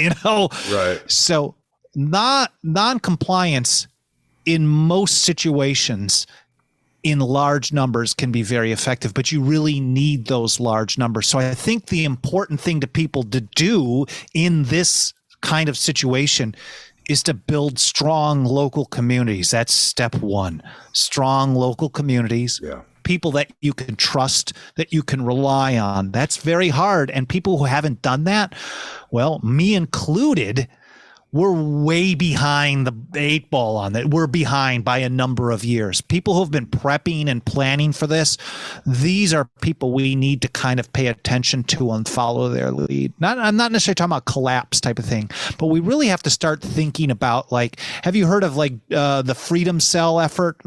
Right. So non-compliance in most situations in large numbers can be very effective, but you really need those large numbers. So I think the important thing to people to do in this kind of situation is to build strong local communities. That's step one. Strong local communities. Yeah. People that you can trust, that you can rely on. That's very hard. And people who haven't done that, well, me included, we're way behind the 8 ball on that. We're behind by a number of years. People who have been prepping and planning for this, these are people we need to kind of pay attention to and follow their lead. I'm not necessarily talking about collapse type of thing, but we really have to start thinking about, have you heard of the Freedom Cell effort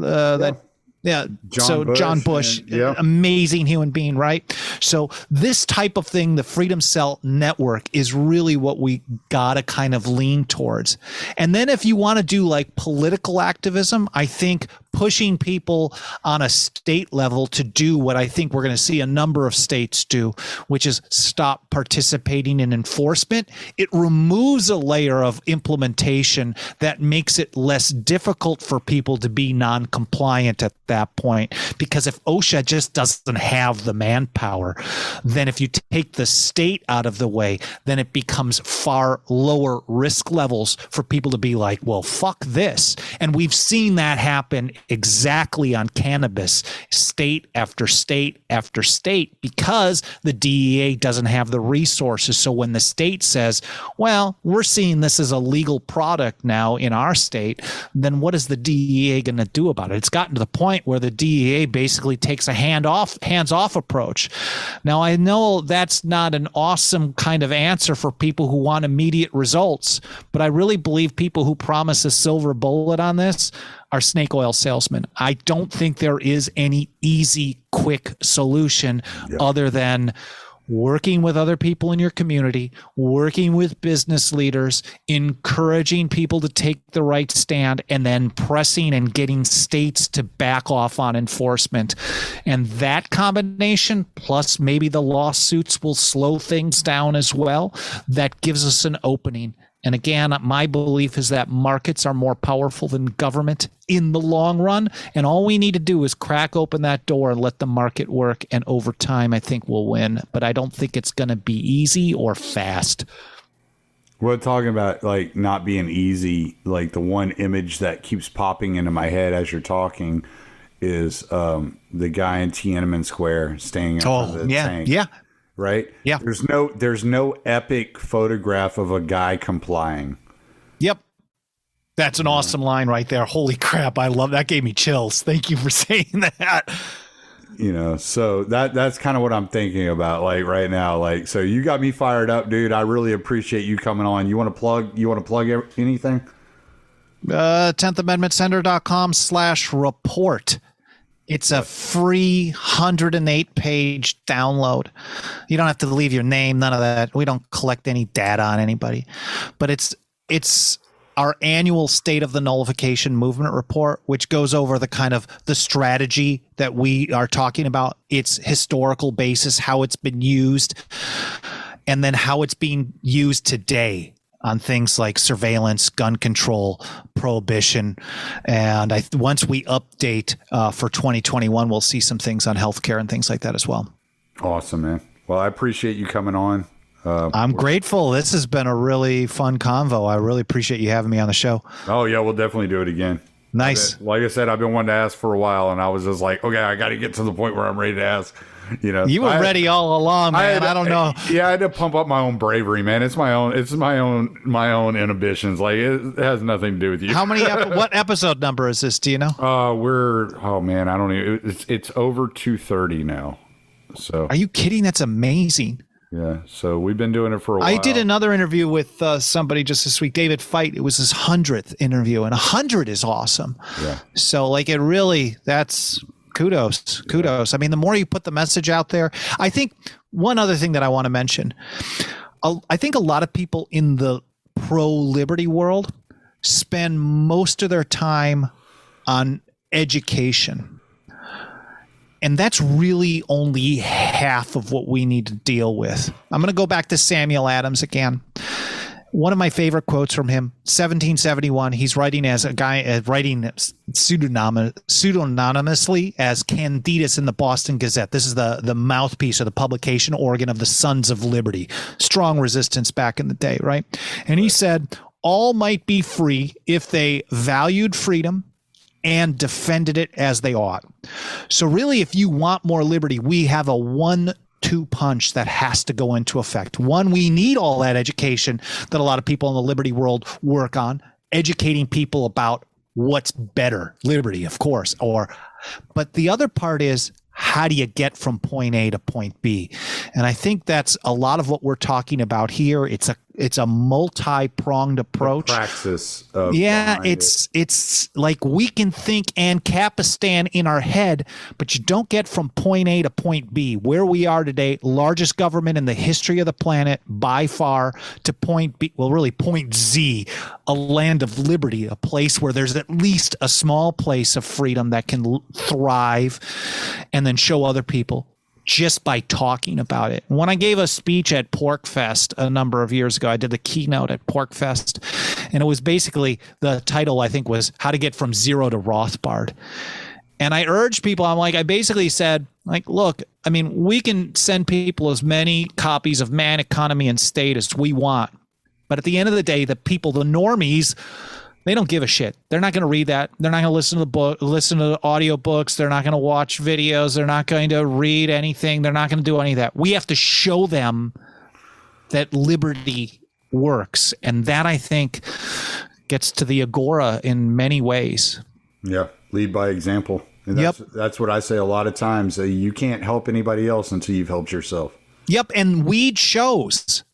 Yeah. John Bush, amazing human being, right? So this type of thing, the Freedom Cell network, is really what we got to kind of lean towards. And then if you want to do political activism, I think pushing people on a state level to do what I think we're going to see a number of states do, which is stop participating in enforcement. It removes a layer of implementation that makes it less difficult for people to be non-compliant at that point. Because if OSHA just doesn't have the manpower, then if you take the state out of the way, then it becomes far lower risk levels for people to be like, well, fuck this. And we've seen that happen exactly on cannabis, state after state after state, because the DEA doesn't have the resources. So when the state says, well, we're seeing this as a legal product now in our state, then what is the DEA going to do about it? It's gotten to the point where the DEA basically takes a hands-off approach. Now, I know that's not an awesome kind of answer for people who want immediate results, but I really believe people who promise a silver bullet on this are snake oil salesmen. I don't think there is any easy, quick solution other than working with other people in your community, working with business leaders, encouraging people to take the right stand, and then pressing and getting states to back off on enforcement. And that combination, plus maybe the lawsuits, will slow things down as well. That gives us an opening. And again, my belief is that markets are more powerful than government in the long run. And all we need to do is crack open that door and let the market work. And over time, I think we'll win. But I don't think it's going to be easy or fast. We're talking about not being easy. The one image that keeps popping into my head as you're talking is the guy in Tiananmen Square staying up the tank. Yeah. Right? Yeah. There's no epic photograph of a guy complying. Yep. That's an awesome line right there. Holy crap. I love that. Gave me chills. Thank you for saying that. So that's kind of what I'm thinking about right now. So you got me fired up, dude. I really appreciate you coming on. You want to plug anything? 10thamendmentcenter.com/report. It's a free 108-page download. You don't have to leave your name, none of that. We don't collect any data on anybody. But it's our annual State of the Nullification Movement report, which goes over the kind of the strategy that we are talking about, its historical basis, how it's been used, and then how it's being used today on things like surveillance, gun control, prohibition. And once we update for 2021, we'll see some things on healthcare and things like that as well. Awesome, man. Well, I appreciate you coming on. I'm grateful. This has been a really fun convo. I really appreciate you having me on the show. Oh yeah, we'll definitely do it again. Nice. Like I said, I've been wanting to ask for a while, and I was just like, okay, I got to get to the point where I'm ready to ask. You know, you were ready all along, man. I don't know. Yeah, I had to pump up my own bravery, man. It's my own inhibitions. Like it has nothing to do with you. How many? What episode number is this? Do you know? Oh man, I don't even. It's over 230 now. So are you kidding? That's amazing. Yeah, so we've been doing it for a while. I did another interview with somebody just this week, David Feit. It was his 100th interview, and 100 is awesome. Yeah. So, like, it really, that's kudos. Yeah. I mean, the more you put the message out there, I think one other thing that I want to mention, I think a lot of people in the pro-liberty world spend most of their time on education. And that's really only half of what we need to deal with. I'm going to go back to Samuel Adams again. One of my favorite quotes from him, 1771, he's writing as a guy, writing pseudonymously as Candidus in the Boston Gazette. This is the mouthpiece or the publication organ of the Sons of Liberty. Strong resistance back in the day, right? And he said, all might be free if they valued freedom and defended it as they ought. So really, if you want more liberty, we have a 1-2 punch that has to go into effect. One, we need all that education that a lot of people in the liberty world work on, educating people about what's better, liberty, of course. But the other part is, how do you get from point A to point B? And I think that's a lot of what we're talking about here. It's a multi-pronged approach. The praxis. It's like we can think Ancapistan in our head, but you don't get from point A to point B. Where we are today, largest government in the history of the planet by far, to point B, well, really point Z, a land of liberty, a place where there's at least a small place of freedom that can thrive and then show other people just by talking about it. When I gave a speech at PorkFest a number of years ago, I did the keynote at PorkFest, and it was basically, the title I think was How to Get from Zero to Rothbard. And I urged people, I basically said, like, look, I mean, we can send people as many copies of Man, Economy, and State as we want. But at the end of the day, the people, the normies, they don't give a shit. They're not going to read that. They're not going to listen to the audio books. They're not going to watch videos. They're not going to read anything. They're not going to do any of that. We have to show them that liberty works. And that, I think, gets to the agora in many ways. Yeah. Lead by example. And that's what I say a lot of times. You can't help anybody else until you've helped yourself. Yep. And weed shows.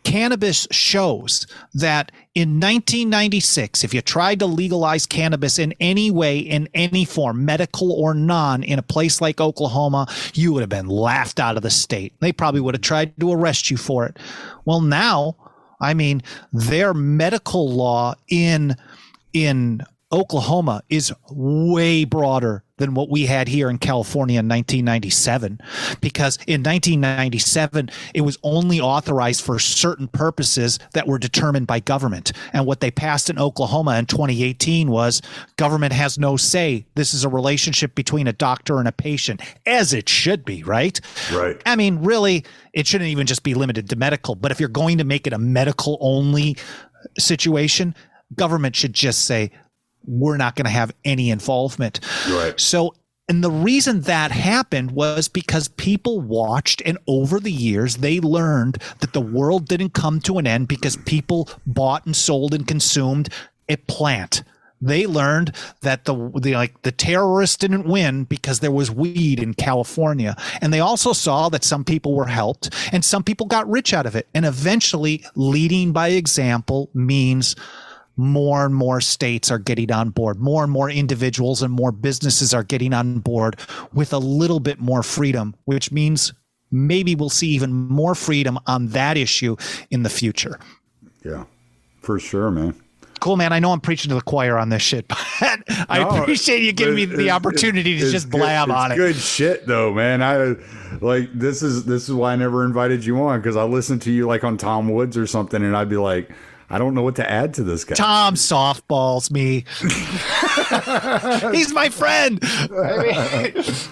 Cannabis shows that in 1996, if you tried to legalize cannabis in any way, in any form, medical or non, in a place like Oklahoma, you would have been laughed out of the state. They probably would have tried to arrest you for it. Well, now, I mean, their medical law in Oklahoma is way broader than what we had here in California in 1997, because in 1997, it was only authorized for certain purposes that were determined by government. And what they passed in Oklahoma in 2018 was government has no say. This is a relationship between a doctor and a patient, as it should be, right? Right. I mean, really, it shouldn't even just be limited to medical, but if you're going to make it a medical only situation, government should just say, we're not going to have any involvement. Right. So, and the reason that happened was because people watched, and over the years, they learned that the world didn't come to an end because people bought and sold and consumed a plant. They learned that the terrorists didn't win because there was weed in California. And they also saw that some people were helped and some people got rich out of it. And eventually, leading by example means more and more states are getting on board. More and more individuals and more businesses are getting on board with a little bit more freedom, which means maybe we'll see even more freedom on that issue in the future. Yeah, for sure, man. Cool, man. I know I'm preaching to the choir on this shit, but I appreciate you giving me the opportunity to just blab on it. Good shit, though, man. This is why I never invited you on, because I listened to you like on Tom Woods or something, and I'd be like, I don't know what to add to this guy. Tom softballs me. He's my friend.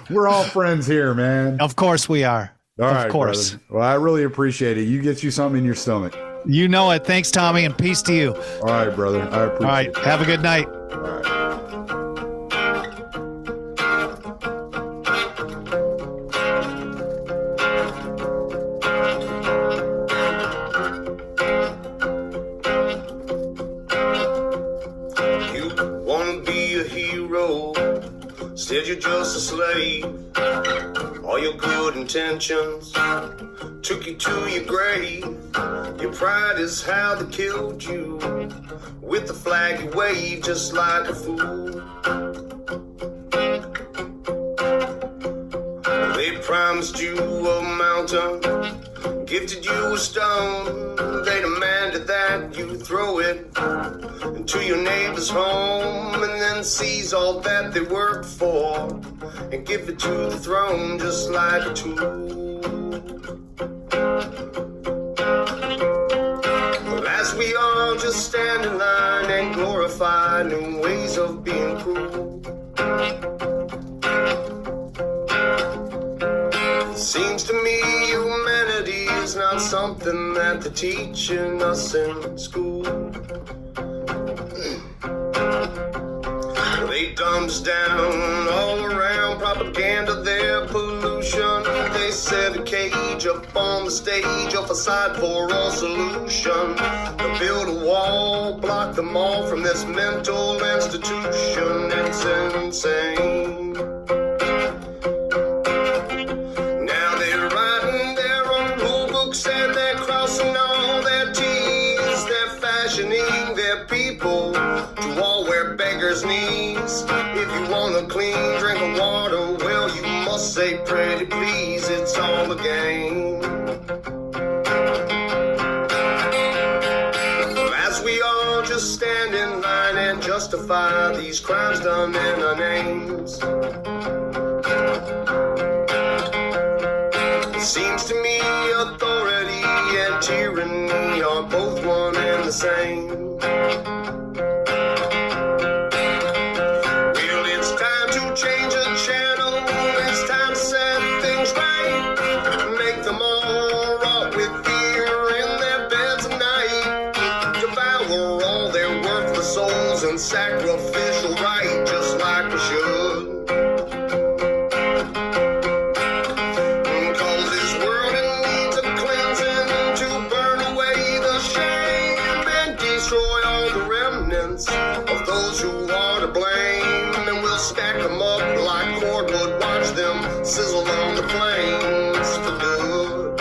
We're all friends here, man. Of course we are. All Of right, course. brother. Well, I really appreciate it. You get you something in your stomach. You know it. Thanks, Tommy, and peace to you. All right, brother. I appreciate All right. it. Have a good night. All right. You wanna be a hero, instead you're just a slave. All your good intentions took you to your grave. Your pride is how they killed you, with the flag you wave just like a fool. They promised you a mountain, gifted you a stone. They demanded that you throw it into your neighbor's home, and then seize all that they worked for and give it to the throne just like a tool. Well, as we all just stand in line and glorify new ways of being cruel, it seems to me humanity is not something that they're teaching us in school. They dumbs down all around, propaganda, their pollution. They set a cage up on the stage, a facade for all solution. They build a wall, block them all from this mental institution. It's insane. Now they're writing their own rule books and they're crossing all their T's. They're fashioning their people to all wear beggars' knees. If you want a clean drink of water, well, you must say pretty please. It's all a game. As we all just stand in line and justify these crimes done in our names, it seems to me authority and tyranny are both one and the same. Well, it's time to change the channel. It's time to set things right. Make them all rot with fear in their beds at night. Devour all their worthless souls and sacrificial right, just like we should. Of those who are to blame, and we'll stack them up like cordwood, watch them sizzle on the flames for good.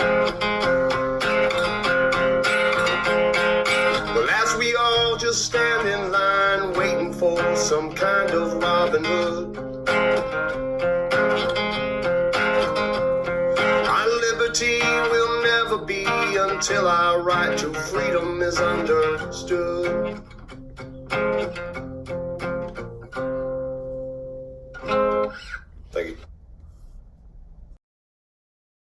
Well, as we all just stand in line waiting for some kind of Robin Hood, our liberty will never be until our right to freedom is understood. Thank you.